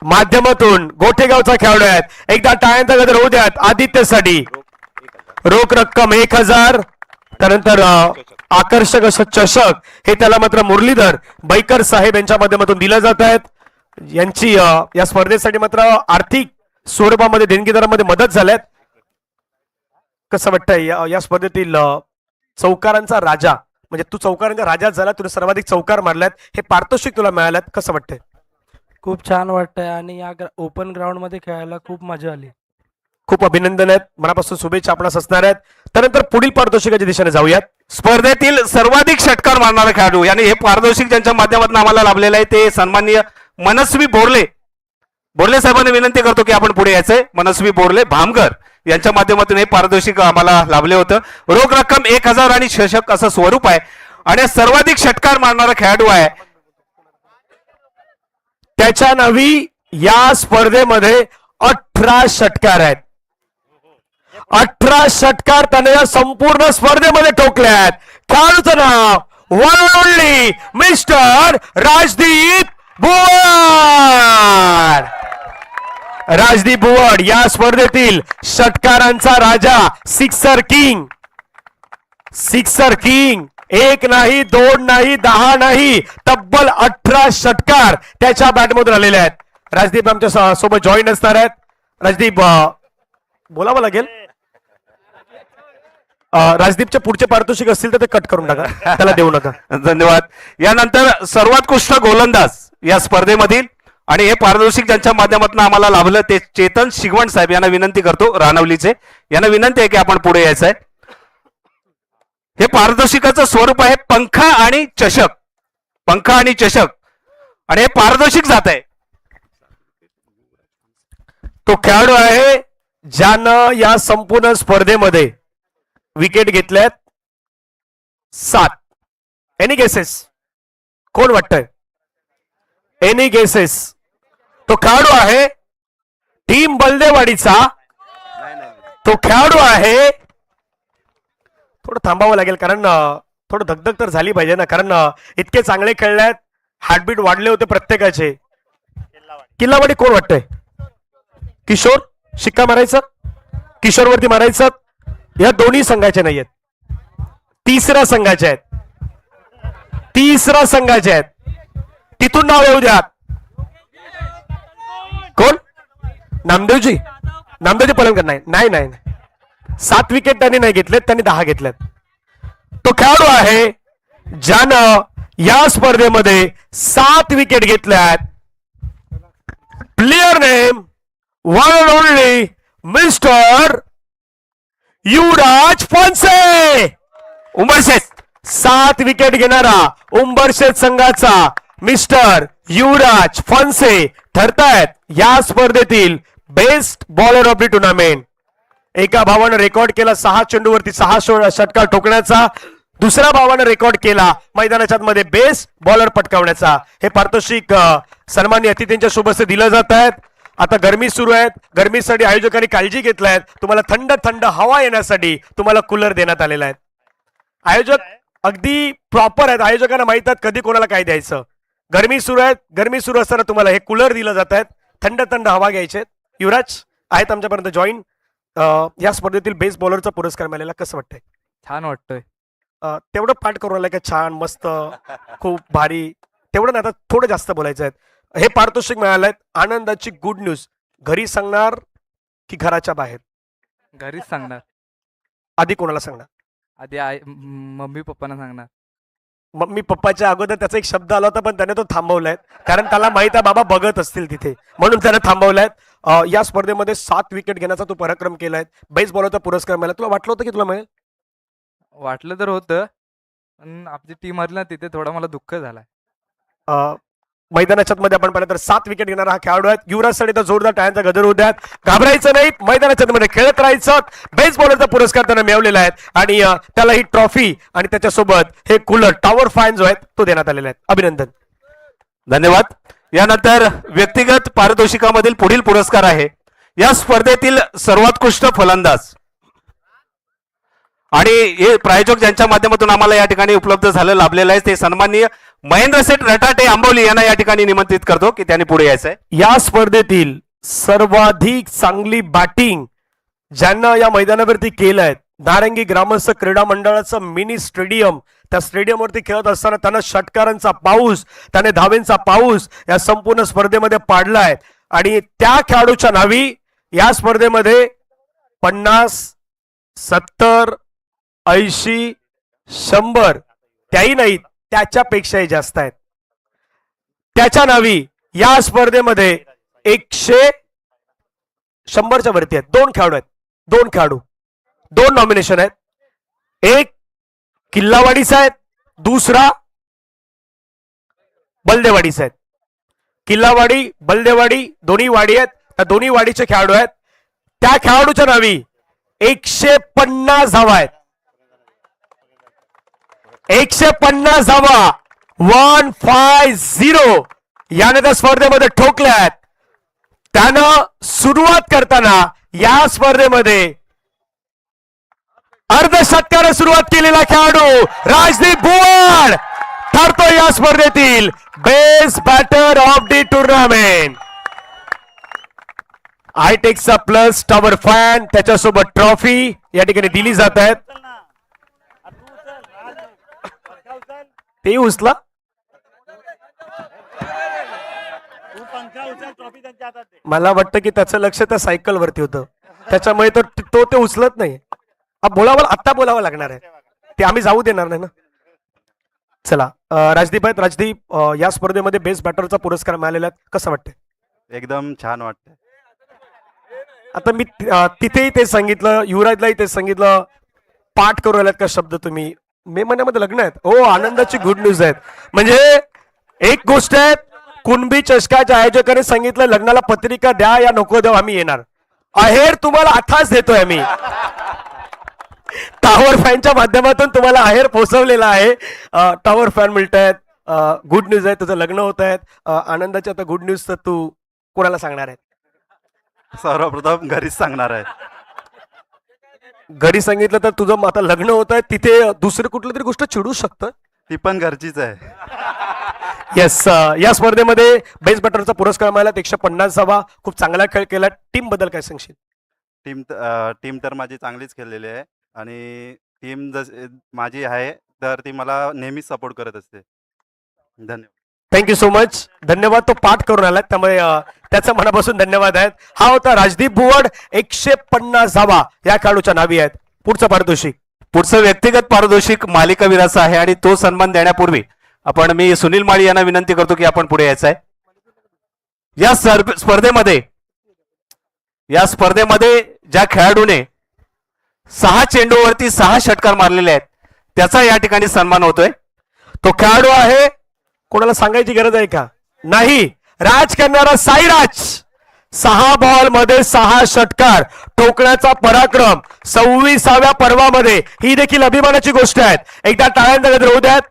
माध्यमातून गोठेगावचा खेळाडू आहेत. एकदा टाळ्यांचा गजर होऊ द्यात आदित्यसाठी. रोख रक्कम 1000, त्यानंतर आकर्षक असं चषक हे त्याला मात्र मुरलीधर बैकर साहेब यांच्या माध्यमातून दिलं जात आहेत. यांची या स्पर्धेसाठी मात्र आर्थिक स्वरूपामध्ये देणगीदारांमध्ये मदत झाल्यात. कसं वाटतंय या स्पर्धेतील चौकारांचा राजा, म्हणजे तू चौकारांचा राजा झाला, तुला सर्वाधिक चौकार मारल्यात, हे पारितोषिक तुला मिळाल्यात, कसं वाटतंय? खूप छान वाटतंय आणि या ओपन ग्राउंड मध्ये खेळायला खूप मजा आली. खूप अभिनंदन आहेत, मनापासून शुभेच्छा आपणास असणार आहेत. त्यानंतर पुढील पारितोषिकाच्या दिशेने जाऊयात. स्पर्धेतील सर्वाधिक षटकार मारणारा खेळाडू आणि हे पारितोषिक ज्यांच्या माध्यमातून आम्हाला लाभलेलं आहे ते सन्माननीय मनस्वी बोरले. बोरले साहेबांना विनंती करतो की आपण पुढे यायचंय. मनस्वी बोरले भामगर यांच्या माध्यमातून हे पारितोषिक आम्हाला लाभले होतं. रोख रक्कम 1000 आणि चषक असं स्वरूप आहे आणि सर्वाधिक षटकार मारणारा खेळाडू आहे. त्याच्या नावी या स्पर्धेमध्ये 18 षटकार आहेत. 18 षटकार त्याने या संपूर्ण स्पर्धेमध्ये ठोकले आहेत. खेळाडूचं नाव one only mister Rajdeep Buwad. Rajdeep Buwad या स्पर्धेतील षटकारांचा राजा, सिक्सर किंग. Sixer king. एक नाही, दोन नाही, 10 नाही, तब्बल 18 षटकार त्याच्या बॅटमधून आलेले आहेत. राजदीप आमच्या सोबत जॉईन असणार आहेत. राजदीप बोलावं लागेल. राजदीपचे पुढचे पारितोषिक असतील तर ते कट करून टाका, त्याला देऊ नका. धन्यवाद. यानंतर सर्वोत्कृष्ट गोलंदाज या स्पर्धेमधील आणि हे पारितोषिक ज्यांच्या माध्यमातून आम्हाला लाभलं ते चेतन शिगवण साहेब यांना विनंती करतो, रानवलीचे. यांना विनंती आहे की आपण पुढे यायचंय. हे पारितोषिकाचं स्वरूप आहे पंखा आणि चषक. पंखा आणि चषक आणि हे पारितोषिक जात आहे. तो खेळाडू आहे ज्यानं या संपूर्ण स्पर्धेमध्ये विकेट घेतल्यात 7. Any guesses? कोण वाटतंय? Any guesses? तो खेळाडू आहे टीम बलदेवाडीचा. तो खेळाडू आहे. थोडं थांबावं लागेल कारण थोडं धगधग तर झाली पाहिजे ना, कारण इतके चांगले खेळल्यात, हार्टबीट वाढले होते प्रत्येकाचे. किल्लावाडी कोण वाटतंय? किशोर शिक्का मारायचं, किशोरवरती मारायचं. या दोन्ही संघाचे नाहीयेत, तिसऱ्या संघाचे आहेत. तिसऱ्या संघाचे आहेत. तिथून नाव येऊ द्या. कोण? नामदेवजी. नामदेवजी पलंकर. नाही नाही नाही, 7 विकेट त्यांनी नाही घेतलेत, त्यांनी 10 घेतलेत. तो खेळाडू आहे ज्यानं या स्पर्धेमध्ये 7 विकेट घेतल्यात. Player name one and only mister Yuvraj Fonse. Umbarshet 7 wicket घेणारा उंबरशेत संघाचा मिस्टर युवराज फॉन्से ठरतायत या स्पर्धेतील best bowler of the tournament. एका भावानं रेकॉर्ड केला 6 चेंडूवरती 6 षटकार ठोकण्याचा. दुसऱ्या भावानं रेकॉर्ड केला मैदानाच्या मध्ये बेस्ट बॉलर पटकावण्याचा. हे पारितोषिक सन्मान्य अतिथींच्या शुभ हस्ते दिलं जात आहेत. आता गरमी सुरू आहेत, गरमीसाठी आयोजकांनी काळजी घेतलाय. तुम्हाला थंड थंड हवा येण्यासाठी तुम्हाला कूलर देण्यात आलेला आहे. आयोजक अगदी प्रॉपर आहेत. आयोजकांना माहित आहेत कधी कोणाला काय द्यायचं. गरमी सुरू आहेत, गरमी सुरू असताना तुम्हाला हे कूलर दिलं जात आहेत. थंड थंड हवा घ्यायचे. युवराज आहेत आमच्यापर्यंत जॉईन. या स्पर्धेतील बेस्ट बॉलरचा पुरस्कार मिळालेला कसं वाटतंय? छान वाटतंय. तेवढं पाठ करून आलाय का? छान, मस्त, खूप भारी. तेवढं नाही, आता थोडं जास्त बोलायचं आहे. हे पारितोषिक मिळालंय. आनंदाची गुड न्यूज. घरी सांगणार की घराच्या बाहेर? घरीच सांगणार. आधी कोणाला सांगणार? आधी मम्मी पप्पांना सांगणार. मम्मी पप्पाच्या अगोदर त्याचा एक शब्द आला होता पण त्याने तो थांबवलाय, कारण त्याला माहित आहे बाबा बघत असतील तिथे, म्हणून त्याने थांबवलाय. या स्पर्धेमध्ये 7 विकेट घेण्याचा तो पराक्रम केलाय. बेस्ट बॉलरचा पुरस्कार मिळाला. तुला वाटलं होतं की तुला मिळेल? वाटलं तर होतं, पण आपली टीम हरली ना, तिथे थोडा मला दुःख झालाय. मैदानाच्या मध्ये आपण पाहिलं तर 7 विकेट घेणारा हा खेळाडू आहे. युवराजसाठी तर जोरदार टाळ्यांचा गजर होत आहेत. घाबरायचं नाही, मैदानाच्या मध्ये खेळत राहायचं. बेस्ट बॉलरचा पुरस्कार त्याने मिळवलेला आहे आणि त्याला ही ट्रॉफी आणि त्याच्यासोबत हे कूलर टॉवर फॅन जो आहे तो देण्यात आलेला आहे. अभिनंदन. धन्यवाद. यानंतर व्यक्तिगत पारितोषिकामधील पुढील पुरस्कार आहे या स्पर्धेतील सर्वोत्कृष्ट फलंदाज आणि हे प्रायोजक ज्यांच्या माध्यमातून आम्हाला या ठिकाणी उपलब्ध झालं लाभलेलं आहे ते सन्माननीय महेंद्र सेठ रटाटे आंबवली यांना या ठिकाणी निमंत्रित करतो की त्यांनी पुढे यायचंय. या स्पर्धेतील सर्वाधिक चांगली बॅटिंग ज्यांना या मैदानावरती केलंय, नारंगी ग्रामस्थ क्रीडा मंडळाचं मिनी स्टेडियम, त्या स्टेडियमवरती खेळत असताना त्यानं षटकारांचा पाऊस, त्याने धावेंचा पाऊस या संपूर्ण स्पर्धेमध्ये पाडलाय आणि त्या खेळाडूच्या नावी या स्पर्धेमध्ये 50, 70, 80, 100 त्याही नाहीत, त्याच्यापेक्षाही जास्त आहेत. त्याच्या नावी या स्पर्धेमध्ये 100च्या वरती आहेत. 2 खेळाडू आहेत. 2 खेळाडू, 2 नॉमिनेशन आहेत. एक किल्लावाडीचा आहेत, दुसरा बलदेवाडीचा आहेत. किल्लावाडी बलदेवाडी दोन्ही वाडी आहेत. त्या दोन्ही वाडीचे खेळाडू आहेत. त्या खेळाडूच्या नावी 150 धावा आहेत. 150 धावा 150 याने त्या स्पर्धेमध्ये ठोकल्या आहेत. त्यानं सुरुवात करताना या स्पर्धेमध्ये अर्धशतकाने सुरुवात केलेला खेळाडू राजदीप बुवाड ठरतो या स्पर्धेतील best batter of the tournament. आयटेक्सचा प्लस टॉवर फॅन त्याच्यासोबत ट्रॉफी या ठिकाणी दिली जात आहेत. ते उचला. मला वाटतं की त्याचं लक्ष त्या सायकल वरती होतं, त्याच्यामुळे तो ते उचलत नाही. बोलावं, आत्ता बोलावं लागणार आहे, ते आम्ही जाऊ देणार नाही ना. चला राजदीप आहेत. राजदीप, या स्पर्धेमध्ये बेस्ट बॅटरचा पुरस्कार मिळालेला आहे, कसं वाटतंय? एकदम छान वाटतंय. आता मी तिथेही ते सांगितलं, युवराजलाही ते सांगितलं, पाठ करू राहिलात का शब्द तुम्ही? मे महिन्यामध्ये लग्न आहेत. हो, आनंदाची गुड न्यूज आहेत. म्हणजे एक गोष्ट आहे, कुणबी चषकाच्या आयोजकांनी सांगितलं लग्नाला पत्रिका द्या या नको द्या, आम्ही येणार. आहेर तुम्हाला आठाच देतोय आम्ही. टॉवर फॅनच्या माध्यमातून तुम्हाला आहेर पोहोचवलेला आहे. टॉवर फॅन मिळत आहेत. गुड न्यूज आहे, तुझं लग्न होत आहेत. आनंदाची आता गुड न्यूज तर तू कोणाला सांगणार आहे? सर्वप्रथम घरीच सांगणार आहे. घरी सांगितलं तर तुझं आता लग्न होत आहे, तिथे दुसरी कुठली तरी गोष्ट चिडू शकतं. ती पण घरचीच आहे. येस, या स्पर्धेमध्ये बेस्ट बॅटरचा पुरस्कार मिळाला 150वा. खूप चांगला खेळ केला. टीम बद्दल काय सांगशील? टीम तर माझी चांगलीच खेळलेली आहे आणि टीम माझी आहे तर ती मला नेहमीच सपोर्ट करत असते. धन्यवाद. Thank you so much. धन्यवाद. तो पाठ करून आला त्यामुळे त्याचा मनापासून धन्यवाद आहेत. हा होता राजदीप बुवड. 150 धावा या खेळाडूच्या नावी आहेत. पुढचं पारितोषिक, पुढचं व्यक्तिगत पारितोषिक मालिकावीराचं आहे आणि तो सन्मान देण्यापूर्वी मी सुनील माळी यांना विनंती करतो की आपण पुढे यायचं आहे. या स्पर्धेमध्ये ज्या खेळाडूने 6 चेंडूवरती 6 षटकार मारलेले आहेत त्याचा या ठिकाणी सन्मान होतोय. तो खेळाडू आहे, कोणाला सांगायची गरज आहे का? नाही. राज करणारा साईराज. 6 बॉल मध्ये 6 षटकार ठोकण्याचा पराक्रम 26व्या पर्वामध्ये, ही देखील अभिमानाची गोष्ट आहे. एकदा टाळ्यांचा गजर होऊ द्यात.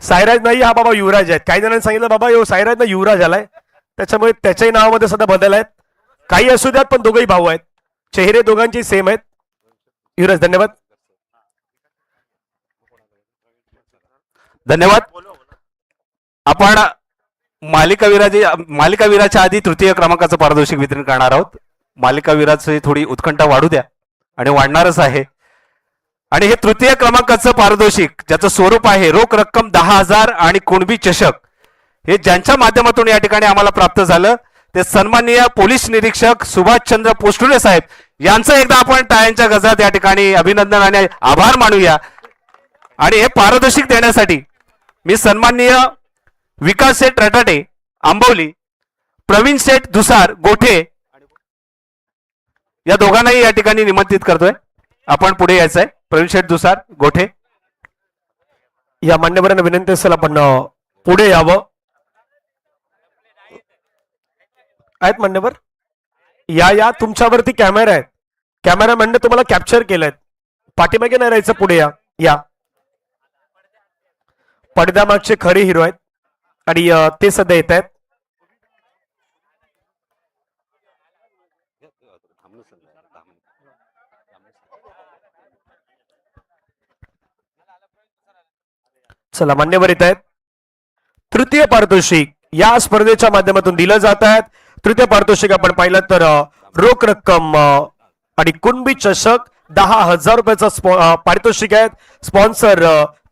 साईराज नाही, हा बाबा युवराज आहेत. काही जणांनी सांगितलं बाबा यो साईराज ना युवराज आलाय, त्याच्यामुळे त्याच्याही नावामध्ये सध्या बदल आहेत. काही असू द्यात पण दोघंही भाऊ आहेत. चेहरे दोघांचे सेम आहेत. युवराज धन्यवाद. धन्यवाद. आपण मालिकावीराच्या आधी तृतीय क्रमांकाचं पारितोषिक वितरण करणार आहोत. मालिकावीराची थोडी उत्कंठा वाढू द्या आणि वाढणारच आहे. आणि हे तृतीय क्रमांकाचं पारितोषिक ज्याचं स्वरूप आहे रोख रक्कम 10,000 आणि कुणबी चषक, हे ज्यांच्या माध्यमातून या ठिकाणी आम्हाला प्राप्त झालं ते सन्माननीय पोलीस निरीक्षक सुभाषचंद्र पोस्टुले साहेब यांचं एकदा आपण टाळ्यांच्या गजरात या ठिकाणी अभिनंदन आणि आभार मानूया. आणि हे पारितोषिक देण्यासाठी मी सन्माननीय विकास शेठ रटाटे आंबवली, प्रवीण शेठ दुसार गोठे या दोघांनाही या ठिकाणी निमंत्रित करतोय. आपण पुढे यायचंय. प्रवीण शेठ दुसार गोठे या मान्यवरांना विनंती असेल आपण पुढे यावं. आहेत मान्यवर? या तुमच्यावरती कॅमेरा आहेत. कॅमेरामॅनने तुम्हाला कॅप्चर केलंय. पाठीमागे नाही राहायचं, पुढे या. पडद्यामागचे खरे हिरो आहेत आणि ते सध्या येत आहेत. चला, मान्यवर येत आहेत. तृतीय पारितोषिक या स्पर्धेच्या माध्यमातून दिलं जात आहेत. तृतीय पारितोषिक आपण पाहिलं तर रोख रक्कम आणि कुणबी चषक 10,000 रुपयाचा पारितोषिक आहेत. Sponsor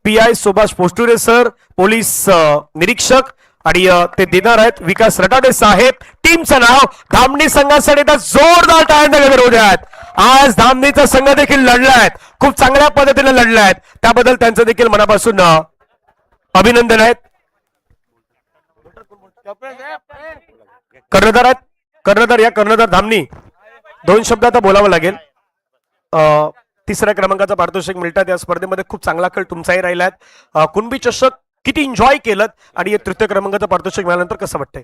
PI Subhash Posture sir, police निरीक्षक, आणि ते देणार आहेत विकास रटाटे साहेब. टीमचं नाव धामणी संघासाठी एकदा जोरदार टाळ्यांचा गजर होऊ द्यात. आज धामणीचा संघ देखील लढलाय, खूप चांगल्या पद्धतीने लढलाय, त्याबद्दल त्यांचं देखील मनापासून अभिनंदन आहेत. कर्णधार आहेत, कर्णधार या कर्णधार धामणी 2 शब्द आता बोलावं लागेल. तिसऱ्या क्रमांकाचा पारितोषिक मिळतात या स्पर्धेमध्ये. खूप चांगला खेळ तुमचाही राहिला आहे. कुणबी चषक किती एन्जॉय केलं आणि हे तृतीय क्रमांकाचं पारितोषिक मिळाल्यानंतर कसं वाटतंय?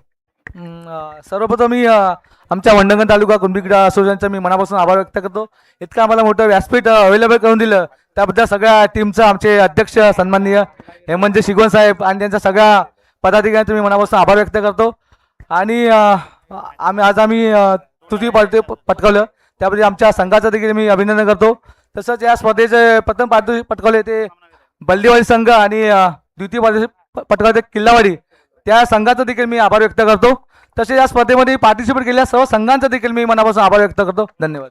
सर्वप्रथम मी आमच्या वंडंगण तालुका कुणबी क्रीडा असोसिएशनचा मी मनापासून आभार व्यक्त करतो. इतकं आम्हाला मोठं व्यासपीठ अवेलेबल करून दिलं त्याबद्दल सगळ्या टीमचं, आमचे अध्यक्ष सन्माननीय हेमंत शिगवण साहेब आणि त्यांच्या सगळ्या पदाधिकाऱ्यांचा मी मनापासून आभार व्यक्त करतो. आणि आम्ही तृतीय पटकावलं त्याबद्दल आमच्या संघाचं देखील मी अभिनंदन करतो. तसंच या स्पर्धेचे प्रथम पारितोषिक पटकावले ते बल्देवाडी संघ आणि द्वितीय पारितोषिक पटकावले किल्लावाडी त्या संघाचा देखील मी आभार व्यक्त करतो. तसेच या स्पर्धेमध्ये पार्टिसिपेट केलेल्या सर्व संघांचा देखील मी मनापासून आभार व्यक्त करतो. धन्यवाद.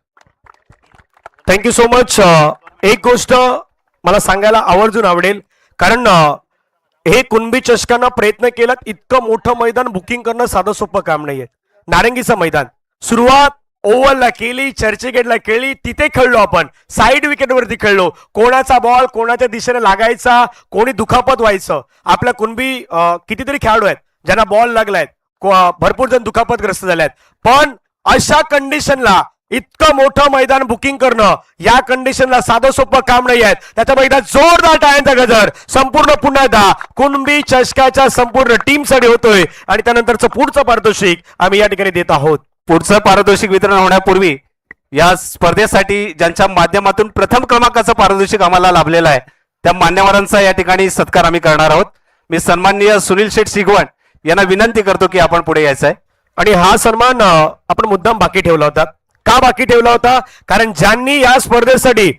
Thank you so much. एक गोष्ट मला सांगायला आवर्जून आवडेल, कारण हे कुणबी चषकांना प्रयत्न केलात. इतकं मोठं मैदान बुकिंग करणं साधं सोपं काम नाहीये. नारंगीचं मैदान सुरुवात ओव्हरला केली, चर्चगेटला केली, तिथे खेळलो आपण, साईड विकेटवरती खेळलो. कोणाचा बॉल कोणाच्या दिशेने लागायचा, कोणी दुखापत व्हायचं. आपल्या कुणबी कितीतरी खेळाडू आहेत ज्यांना बॉल लागलायत, भरपूर जण दुखापतग्रस्त झाल्यात. पण अशा कंडिशनला इतकं मोठं मैदान बुकिंग करणं या कंडिशनला साधं सोपं काम नाही आहे. त्याच्या मैदान जोरदार टाळ्यांचा गजर संपूर्ण पुन्हा एकदा कुणबी चषकाच्या संपूर्ण टीमसाठी होतोय. आणि त्यानंतरचं पुढचं पारितोषिक आम्ही या ठिकाणी देत आहोत. पुढचं पारितोषिक वितरण होण्यापूर्वी या स्पर्धेसाठी ज्यांच्या माध्यमातून प्रथम क्रमांकाचं पारितोषिक आम्हाला लाभलेलं आहे त्या मान्यवरांचा या ठिकाणी सत्कार आम्ही करणार आहोत. मी सन्माननीय सुनील शेठ शिगवण यांना विनंती करतो की आपण पुढे यायचं आहे. आणि हा सन्मान आपण मुद्दाम बाकी ठेवला होता. का बाकी ठेवला होता? कारण ज्यांनी या स्पर्धेसाठी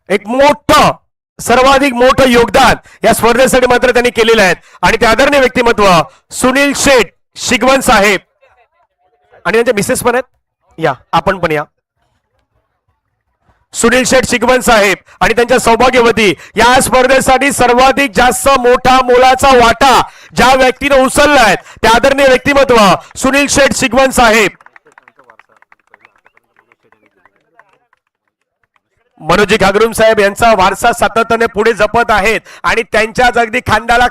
एक मोठं, सर्वाधिक मोठं योगदान या स्पर्धेसाठी मात्र त्यांनी केलेलं आहे. आणि ते आदरणीय व्यक्तिमत्व सुनील शेठ शिगवण साहेब आणि त्यांचे मिसेस पण आहेत. या आपण पण या. सुनील शेठ शिगवण साहेब आणि त्यांच्या सौभाग्यवती या स्पर्धेसाठी सर्वाधिक जास्त मोठा मोलाचा वाटा ज्या व्यक्तीने उचललाय ते आदरणीय व्यक्तिमत्व सुनील शेठ शिगवण साहेब. मनोजी घागरुम साहेब यांचा वारसा सातत्याने पुढे जपत आहेत आणि त्यांच्याच अगदी खांद्याला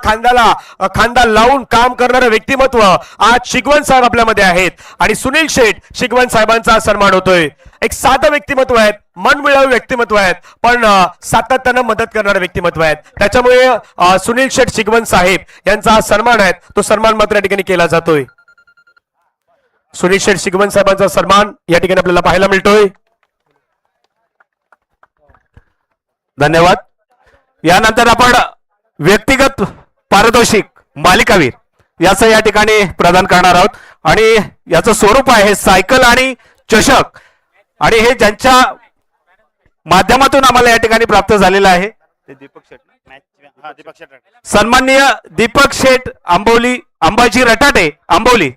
खांदा लावून काम करणारं व्यक्तिमत्व आज शिगवण साहेब आपल्यामध्ये आहेत. आणि सुनील शेठ शिगवण साहेबांचा सन्मान होतोय. एक साधं व्यक्तिमत्व आहेत, मनमिळावू व्यक्तिमत्व आहेत, पण सातत्यानं मदत करणारे व्यक्तिमत्व आहेत. त्याच्यामुळे सुनील शेठ शिगवण साहेब यांचा सन्मान आहे तो सन्मान मात्र या ठिकाणी केला जातोय. सुनील शेठ शिगवण साहेबांचा सन्मान या ठिकाणी आपल्याला पाहायला मिळतोय. धन्यवाद. यानंतर आपण व्यक्तिगत पारितोषिक मालिकावीर याचं या ठिकाणी प्रदान करणार आहोत. आणि याचं स्वरूप आहे सायकल आणि चषक. आणि हे ज्यांच्या माध्यमातून आम्हाला या ठिकाणी प्राप्त झालेलं आहे ते दीपक शेठ, सन्माननीय दीपक शेठ आंबोली, अंबाजी रटाटे आंबोली.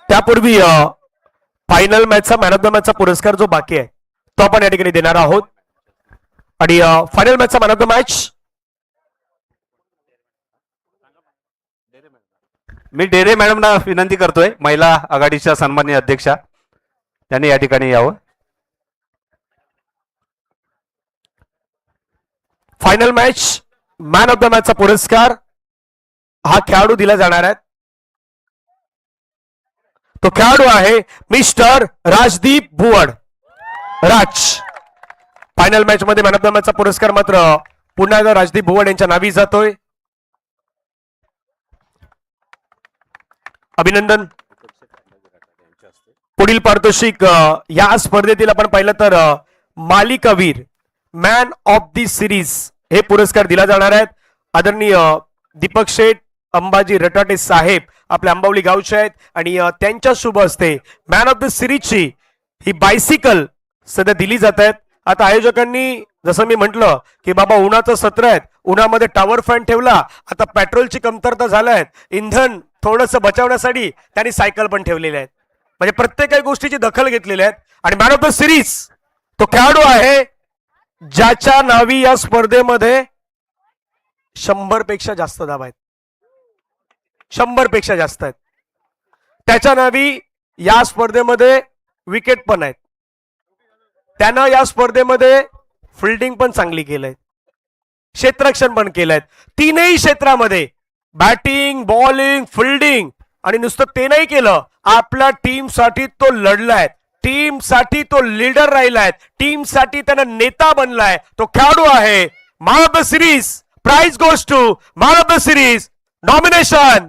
त्यापूर्वी फायनल मॅचचा मॅन ऑफ द मॅचचा पुरस्कार जो बाकी आहे तो आपण या ठिकाणी देणार आहोत. आणि फायनल मॅचचा मॅन ऑफ द मॅच मी डेरे मॅडमना विनंती करतोय, महिला आघाडीच्या सन्माननीय अध्यक्षा, त्यांनी या ठिकाणी यावं. Final match man of the मॅचचा पुरस्कार हा खेळाडू दिला जाणार आहे. तो खेळाडू आहे mister Rajdeep Bhuwad Raj. Final match मध्ये मॅन ऑफ द मॅचचा पुरस्कार मात्र पुन्हा एकदा राजदीप भुवड यांच्या नावी जातोय. अभिनंदन. पुढील पारितोषिक या स्पर्धेतील आपण पाहिलं तर मालिकावीर मॅन ऑफ दी सिरीज हे पुरस्कार दिला जाणार आहेत. आदरणीय दीपक शेठ अंबाजी रटाटे साहेब आपल्या अंबावली गावचे आहेत आणि त्यांच्या शुभ हस्ते मॅन ऑफ द सिरीजची ही बायसिकल सध्या दिली जात आहेत. आता आयोजकांनी जसं मी म्हटलं की बाबा उन्हाचं सत्र आहे, उन्हामध्ये टॉवर फॅन ठेवला, आता पेट्रोलची कमतरता झालाय, इंधन थोडंसं बचावण्यासाठी त्यांनी सायकल पण ठेवलेले आहेत. म्हणजे प्रत्येक काही गोष्टीची दखल घेतलेली आहेत. आणि मॅन ऑफ द सिरीज तो खेळाडू आहे ज्याच्या नावी या स्पर्धेमध्ये 100 पेक्षा जास्त धावा आहेत. 100 पेक्षा जास्त आहेत. त्याच्या नावी या स्पर्धेमध्ये विकेट पण आहेत. त्यानं या स्पर्धेमध्ये फिल्डिंग पण चांगली केलंय. क्षेत्ररक्षण पण केलंय. तीनही क्षेत्रामध्ये बॅटिंग, बॉलिंग, फिल्डिंग, आणि नुसतं ते नाही केलं, आपल्या टीमसाठी तो लढलाय, टीमसाठी तो लीडर राहिलाय, टीमसाठी त्यानं नेता बनलाय. तो खेळाडू आहे man of the series. Prize goes to man of the series. Nomination.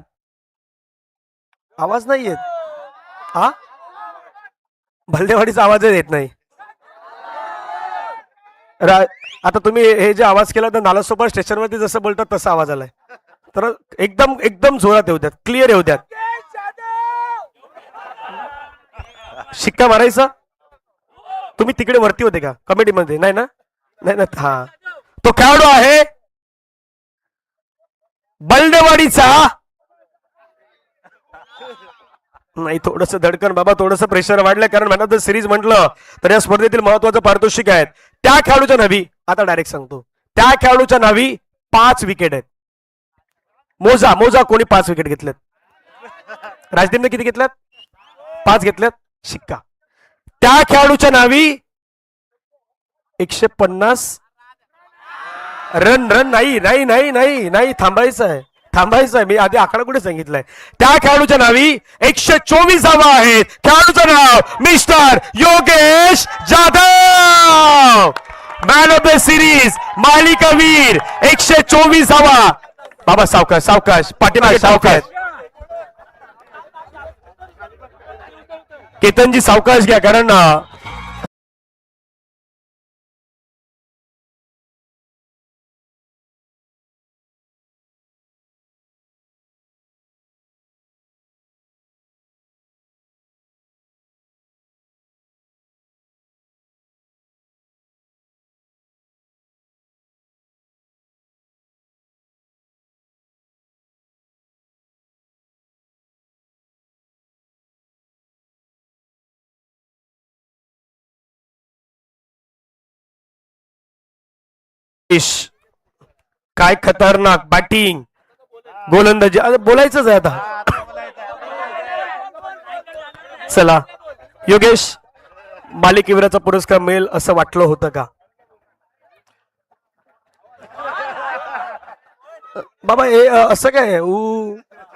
आवाज नाही येत. हा, भलदेवाडीचा आवाजच येत नाही. आता तुम्ही हे जे आवाज केला तर नालासोपारा स्टेशनवरती जसं बोलतात तसा आवाज आलाय. तर एकदम एकदम जोरात येऊ द्यात, क्लिअर येऊ द्यात. शिक्का मारायचा. तुम्ही तिकडे वरती होते का कमिटीमध्ये? नाही ना, नाही ना. हा, तो खेळाडू आहे बलदेवाडीचा. नाही, थोडस धडकन बाबा, थोडस प्रेशर वाढलंय, कारण मॅन ऑफ द सिरीज म्हटलं तर या स्पर्धेतील महत्वाचं पारितोषिक आहेत. त्या खेळाडूच्या नावी, आता डायरेक्ट सांगतो, त्या खेळाडूच्या नावी 5 विकेट आहेत. मोजा मोजा, कोणी 5 विकेट घेतल्यात? राजदीपने किती घेतल्यात? 5 घेतल्यात. शिक्का. त्या खेळाडूच्या नावी 150 रन. नाही नाही नाही नाही नाही, थांबायचं आहे, थांबायचं आहे. मी आधी आकडा कुठे सांगितलंय? त्या खेळाडूच्या नावी 124 धावा आहेत. खेळाडूचं नाव mister Yogesh Jadhav. Man of the series, मालिकावीर. 124 धावा. बाबा सावकाश सावकाश, पाठीमागे सावकाश. केतनजी सावकाश घ्या, कारण काय खतरनाक बॅटिंग, गोलंदाजी. बोलायचंच आहे आता. चला योगेश, मालिकेवीराचा पुरस्कार मिळेल असं वाटलं होतं का बाबा? हे असं काय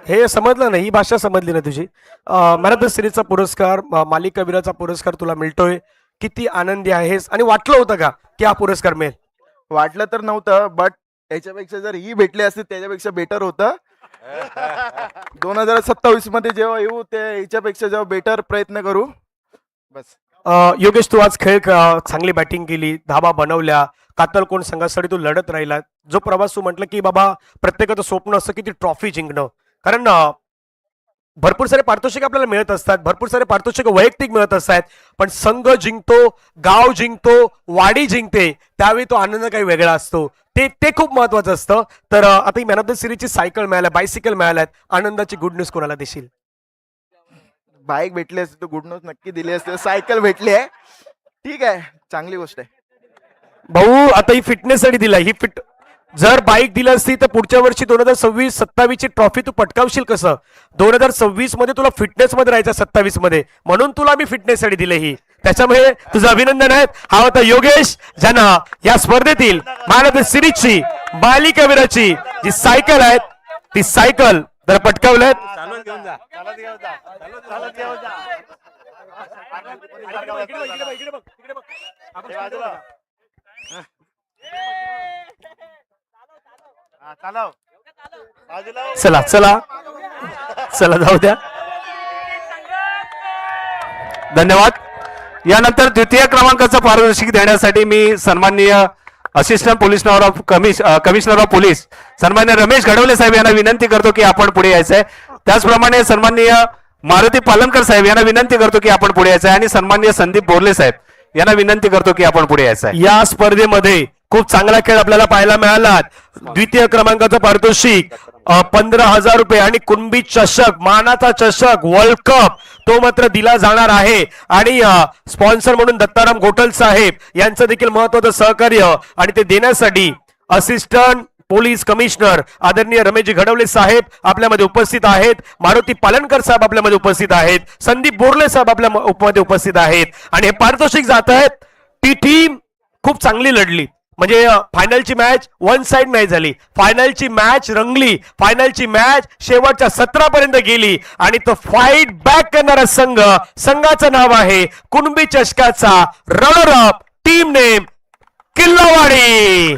हे समजलं नाही, ही भाषा समजली ना तुझी. मॅन ऑफ द सिरीजचा पुरस्कार, मालिकावीराचा पुरस्कार तुला मिळतोय. किती आनंदी आहेस, आणि वाटलं होतं का की हा पुरस्कार मिळेल? वाटलं तर नव्हतं, बट याच्यापेक्षा जर ही भेटली असती त्याच्यापेक्षा बेटर होतं. 2027 मध्ये जेव्हा येऊ ते याच्यापेक्षा जेव्हा बेटर प्रयत्न करू. बस. योगेश, तू आज चांगली बॅटिंग केली, धाबा बनवल्या, कातल कोण संघासाठी तू लढत राहिला. जो प्रवास तू म्हटलं की बाबा प्रत्येकाचं स्वप्न असतं की ती ट्रॉफी जिंकणं, कारण भरपूर सारे पारितोषिक आपल्याला मिळत असतात, भरपूर सारे पारितोषिक वैयक्तिक मिळत असतात, पण संघ जिंकतो, गाव जिंकतो, वाडी जिंकते, त्यावेळी तो आनंद काही वेगळा असतो. ते खूप महत्वाचं असतं. तर आता he man of the सिरीजची cycle मिळाल्या, बायसिकल मिळाल्यात, आनंदाची गुड न्यूज कोणाला देशील? बाईक भेटली असते तर गुड न्यूज नक्की दिली असते. सायकल भेटली आहे, ठीक आहे, चांगली गोष्ट आहे. भाऊ, आता ही फिटनेससाठी दिलाय. ही जर बाईक दिली असती तर पुढच्या वर्षी 2026-27 ची ट्रॉफी तू पटकावशील कसं? 2026 मध्ये तुला फिटनेस मध्ये राहायचं, 27 मध्ये, म्हणून तुला मी फिटनेससाठी दिले ही. त्याच्यामुळे तुझं अभिनंदन आहे. हा होता योगेश, ज्यांना या स्पर्धेतील मॅन ऑफ द सिरीजची, मालिकावीराची जी सायकल आहे ती सायकल जर पटकावल्यात. चला चला चला, जाऊ द्या. धन्यवाद. यानंतर द्वितीय क्रमांकाचं पारितोषिक देण्यासाठी मी सन्माननीय असिस्टंट कमिशनर ऑफ पोलीस सन्माननीय रमेश घडवले साहेब यांना विनंती करतो की आपण पुढे यायचं आहे. त्याचप्रमाणे सन्माननीय मारुती पालनकर साहेब यांना विनंती करतो की आपण पुढे यायचं आहे, आणि सन्माननीय संदीप बोरले साहेब यांना विनंती करतो की आपण पुढे यायचं आहे. या स्पर्धेमध्ये खूप चांगला खेळ आपल्याला पाहायला मिळाला. द्वितीय क्रमांकाचं पारितोषिक 15,000 रुपये आणि कुणबी चषक, मानाचा चषक, वर्ल्ड कप तो मात्र दिला जाणार आहे. आणि स्पॉन्सर म्हणून दत्ताराम घोटल साहेब यांचं देखील महत्वाचं सहकार्य, आणि ते देण्यासाठी असिस्टंट पोलीस कमिशनर आदरणीय रमेशजी घडवले साहेब आपल्यामध्ये उपस्थित आहेत, मारुती पालनकर साहेब आपल्यामध्ये उपस्थित आहेत, संदीप बोरले साहेब आपल्या उपस्थित आहेत. आणि हे पारितोषिक जात आहेत. ती टीम खूप चांगली लढली, म्हणजे फायनलची मॅच वन साइड नाही झाली, फायनलची मॅच रंगली, फायनलची मॅच शेवटच्या 17 पर्यंत गेली आणि तो फाईट बॅक करणारा संघाचं नाव आहे कुणबी चषकाचा runner up, team name Killawadi.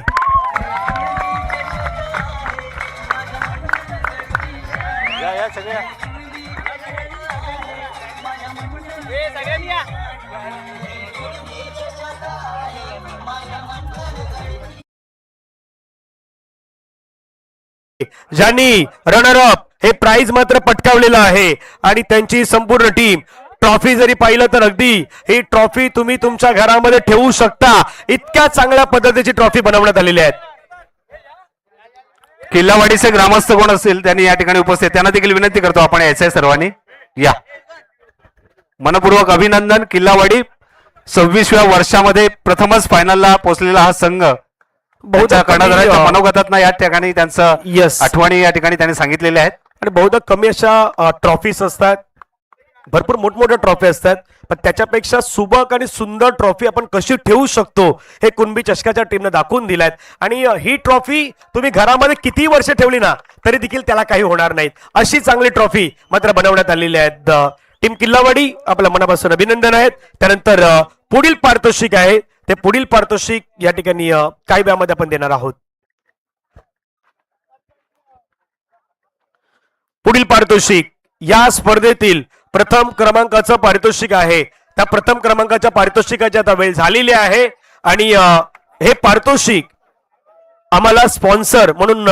ज्यांनी रनर अप हे प्राइज मात्र पटकावलेलं आहे आणि त्यांची संपूर्ण टीम ट्रॉफी जरी पाहिलं तर अगदी ही ट्रॉफी तुम्ही तुमच्या घरामध्ये ठेवू शकता, इतक्या चांगल्या पद्धतीची ट्रॉफी बनवण्यात आलेली आहे. किल्लावाडीचे ग्रामस्थ कोण असतील त्यांनी या ठिकाणी उपस्थित, त्यांना देखील विनंती करतो आपण यायचंय सर्वांनी या. मनपूर्वक अभिनंदन. किल्लावाडी 26व्या वर्षामध्ये प्रथमच फायनलला पोहोचलेला हा संघ बहुधा कर्णधारांच्या मनोगतात या ठिकाणी त्यांचं Yes. आठवणी या ठिकाणी त्यांनी सांगितलेल्या आहेत. आणि बहुधा कमी अशा ट्रॉफीज असतात, भरपूर मोठमोठ्या ट्रॉफी असतात, पण त्याच्यापेक्षा सुबक आणि सुंदर ट्रॉफी आपण कशी ठेवू शकतो हे कुणबी चषकाच्या टीमने दाखवून दिलाय. आणि ही ट्रॉफी तुम्ही घरामध्ये किती वर्ष ठेवली ना तरी देखील त्याला काही होणार नाहीत, अशी चांगली ट्रॉफी मात्र बनवण्यात आलेली आहेत. टीम किल्लावाडी आपल्या मनापासून अभिनंदन आहेत. त्यानंतर पुढील पारितोषिक आहे, ते पुढील पारितोषिक या ठिकाणी काही वेळामध्ये आपण देणार आहोत. पुढील पारितोषिक या स्पर्धेतील प्रथम क्रमांकाचं पारितोषिक आहे. त्या प्रथम क्रमांकाच्या पारितोषिकाची आता वेळ झालेली आहे आणि हे पारितोषिक आम्हाला स्पॉन्सर म्हणून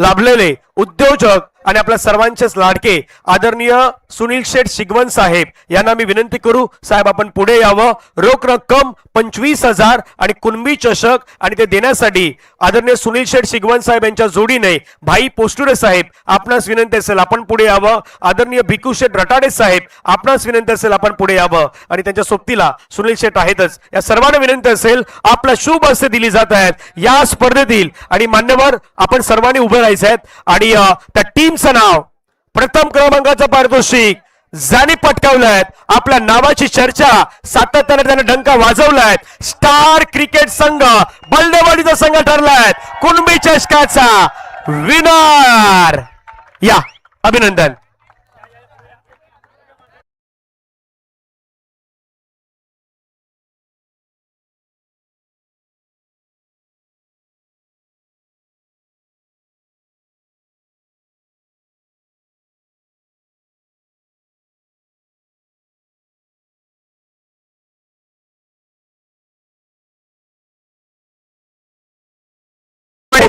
लाभलेले उद्योजक आणि आपल्या सर्वांचेच लाडके आदरणीय सुनील शेठ शिगवन साहेब यांना मी विनंती करू, साहेब आपण पुढे यावं. रोख रक्कम 25,000 आणि कुणबी चषक आणि ते देण्यासाठी आदरणीय सुनील शेठ शिगवन साहेब यांच्या जोडीने भाई पोस्टुरे साहेब आपणास विनंती असेल आपण पुढे यावं. आदरणीय भिकू शेठ रटाडे साहेब आपणास विनंती असेल आपण पुढे यावं आणि त्यांच्या सोबतीला सुनील शेठ आहेतच. या सर्वांना विनंती असेल आपला शुभ हस्ते दिली जात आहेत या स्पर्धेतील आणि मान्यवर आपण सर्वांनी उभे राहायचे आहेत. आणि त्या टीमचं नाव प्रथम क्रमांकाचं पारितोषिक ज्यांनी पटकावलंय, आपल्या नावाची चर्चा सातत्याने त्याने डंका वाजवलाय, स्टार क्रिकेट संघ बल्देवाडीचा संघ ठरलाय कुणबी चषकाचा विनर. या अभिनंदन.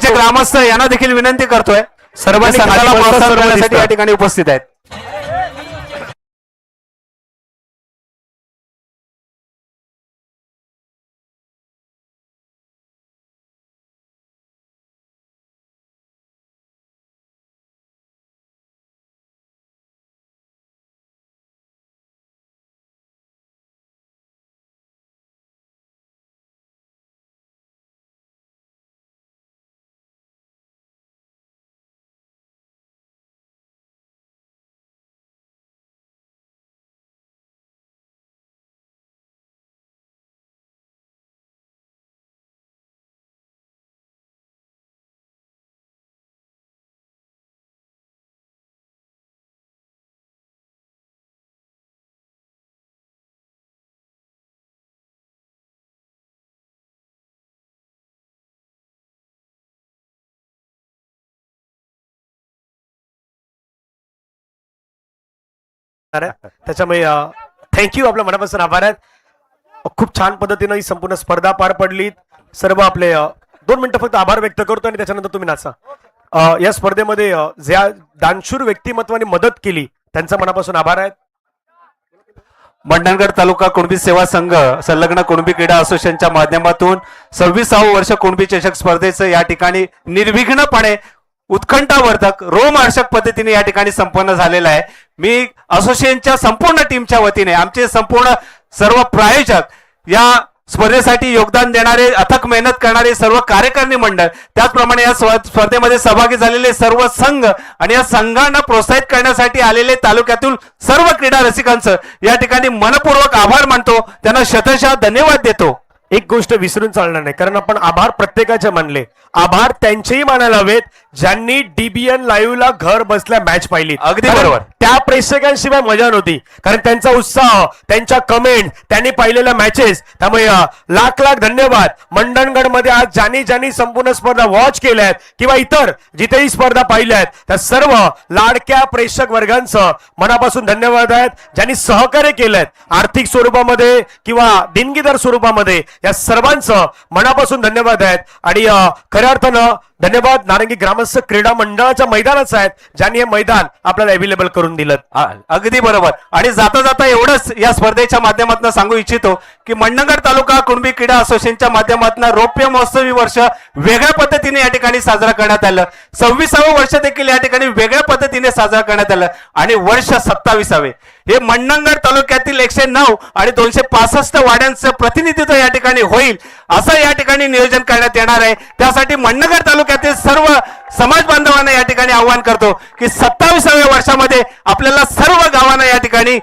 ग्रामस्थ यांना देखील विनंती करतोय सर्वांनी संघाला खाली बसा, प्रोत्साहन सर्व करण्यासाठी दिसतात. या ठिकाणी उपस्थित आहेत. त्याच्यामुळे थँक्यू, आपल्या मनापासून आभार आहेत. खूप छान पद्धतीनं ही संपूर्ण स्पर्धा पार पडली. सर्व आपले 2 मिनिटं फक्त आभार व्यक्त करतो आणि त्याच्यानंतर तुम्ही नाचा. या स्पर्धेमध्ये ज्या दानशूर व्यक्तिमत्वाने मदत केली त्यांचा मनापासून आभार आहेत. मंडणगड तालुका कुणबी सेवा संघ संलग्न कुणबी क्रीडा असोसिएशनच्या माध्यमातून 26वे वर्ष कुणबी चषक स्पर्धेचं या ठिकाणी निर्विघ्नपणे उत्कंठावर्धक रोमहर्षक पद्धतीने या ठिकाणी संपन्न झालेला आहे. मी असोसिएशनच्या संपूर्ण टीमच्या वतीने आमचे संपूर्ण सर्व प्रायोजक, या स्पर्धेसाठी योगदान देणारे, अथक मेहनत करणारे सर्व कार्यकारिणी मंडळ, त्याचप्रमाणे या स्पर्धेमध्ये सहभागी झालेले सर्व संघ आणि या संघांना प्रोत्साहित करण्यासाठी आलेले तालुक्यातील सर्व क्रीडा रसिकांचं या ठिकाणी मनपूर्वक आभार मानतो, त्यांना शतशः धन्यवाद देतो. एक गोष्ट विसरून चालणार नाही, कारण आपण आभार प्रत्येकाचे मानले, आभार त्यांचेही मानायला हवेत ज्यांनी डीबीएन लाईव्हला घर बसल्या मॅच पाहिली. अगदी कारण बरोबर. त्या प्रेक्षकांशिवाय मजा नव्हती, कारण त्यांचा उत्साह, त्यांच्या कमेंट, त्यांनी पाहिलेल्या मॅचेस. त्यामुळे लाख लाख धन्यवाद. मंडणगडमध्ये आज ज्यांनी संपूर्ण स्पर्धा वॉच केल्यात किंवा इतर जिथेही स्पर्धा पाहिल्यात त्या सर्व लाडक्या प्रेक्षक वर्गांचं मनापासून धन्यवाद आहेत. ज्यांनी सहकार्य केलंय आर्थिक स्वरूपामध्ये किंवा देणगीदार स्वरूपामध्ये, या सर्वांचं मनापासून धन्यवाद आहेत. आणि खऱ्या अर्थानं धन्यवाद नारंगी ग्रामस्थ क्रीडा मंडळाच्या मैदानाचं आहेत, ज्यांनी हे मैदान आपल्याला अवेलेबल करून दिलं. अगदी बरोबर. आणि जाता जाता एवढंच या स्पर्धेच्या माध्यमातून सांगू इच्छितो की मंडणगड तालुका कुणबी क्रीडा असोसिएशनच्या माध्यमातून रौप्य महोत्सवी वर्ष वेगळ्या पद्धतीने या ठिकाणी साजरा करण्यात आलं. 26वे वर्ष देखील या ठिकाणी वेगळ्या पद्धतीने साजरा करण्यात आलं आणि वर्ष 27वे हे मंडणगड तालुक्यातील 109 आणि 265 वाड्यांचं प्रतिनिधित्व या ठिकाणी होईल असं या ठिकाणी नियोजन करण्यात येणार आहे. त्यासाठी मंडणगड तालुक्यातील सर्व समाज बांधवांना या ठिकाणी आवाहन करतो की 27व्या वर्षामध्ये आपल्याला सर्व गावांना या ठिकाणी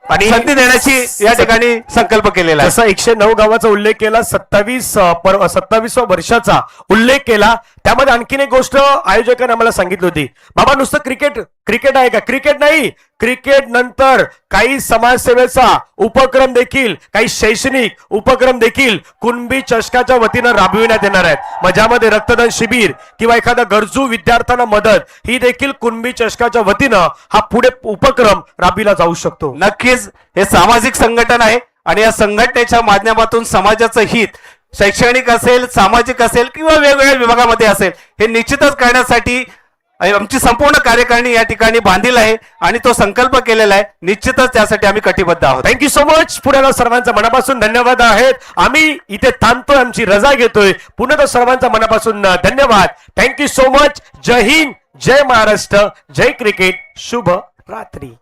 आणि संधी देण्याची या ठिकाणी संकल्प केलेला आहे. जसा 109 गावाचा उल्लेख केला, 27व्या वर्षाचा उल्लेख केला, त्यामध्ये आणखीन एक गोष्ट आयोजकांनी आम्हाला सांगितली होती, बाबा नुसतं क्रिकेट आहे का? क्रिकेट नाही, क्रिकेट नंतर काही समाजसेवेचा उपक्रम देखील, काही शैक्षणिक उपक्रम देखील कुणबी चषकाच्या वतीनं राबविण्यात येणार आहेत. मग ज्यामध्ये रक्तदान शिबिर किंवा एखादा गरजू विद्यार्थ्यांना मदत, ही देखील कुणबी चषकाच्या वतीनं हा पुढे उपक्रम राबविला जाऊ शकतो. नक्कीच हे सामाजिक संघटन आहे आणि या संघटनेच्या माध्यमातून समाजाचं हित, शैक्षणिक असेल, सामाजिक असेल किंवा वेगवेगळ्या विभागामध्ये असेल, हे निश्चितच करण्यासाठी आमची संपूर्ण कार्यकारिणी या ठिकाणी बांधील आहे आणि तो संकल्प केलेला आहे. निश्चितच त्यासाठी आम्ही कटिबद्ध आहोत. Thank you so much. पुण्याला सर्वांचा मनापासून धन्यवाद आहेत. आम्ही इथे थांबतोय, आमची रजा घेतोय. पुन्हा सर्वांचा मनापासून धन्यवाद. Thank you so much. जय हिंद, जय महाराष्ट्र, जय क्रिकेट, शुभ रात्री.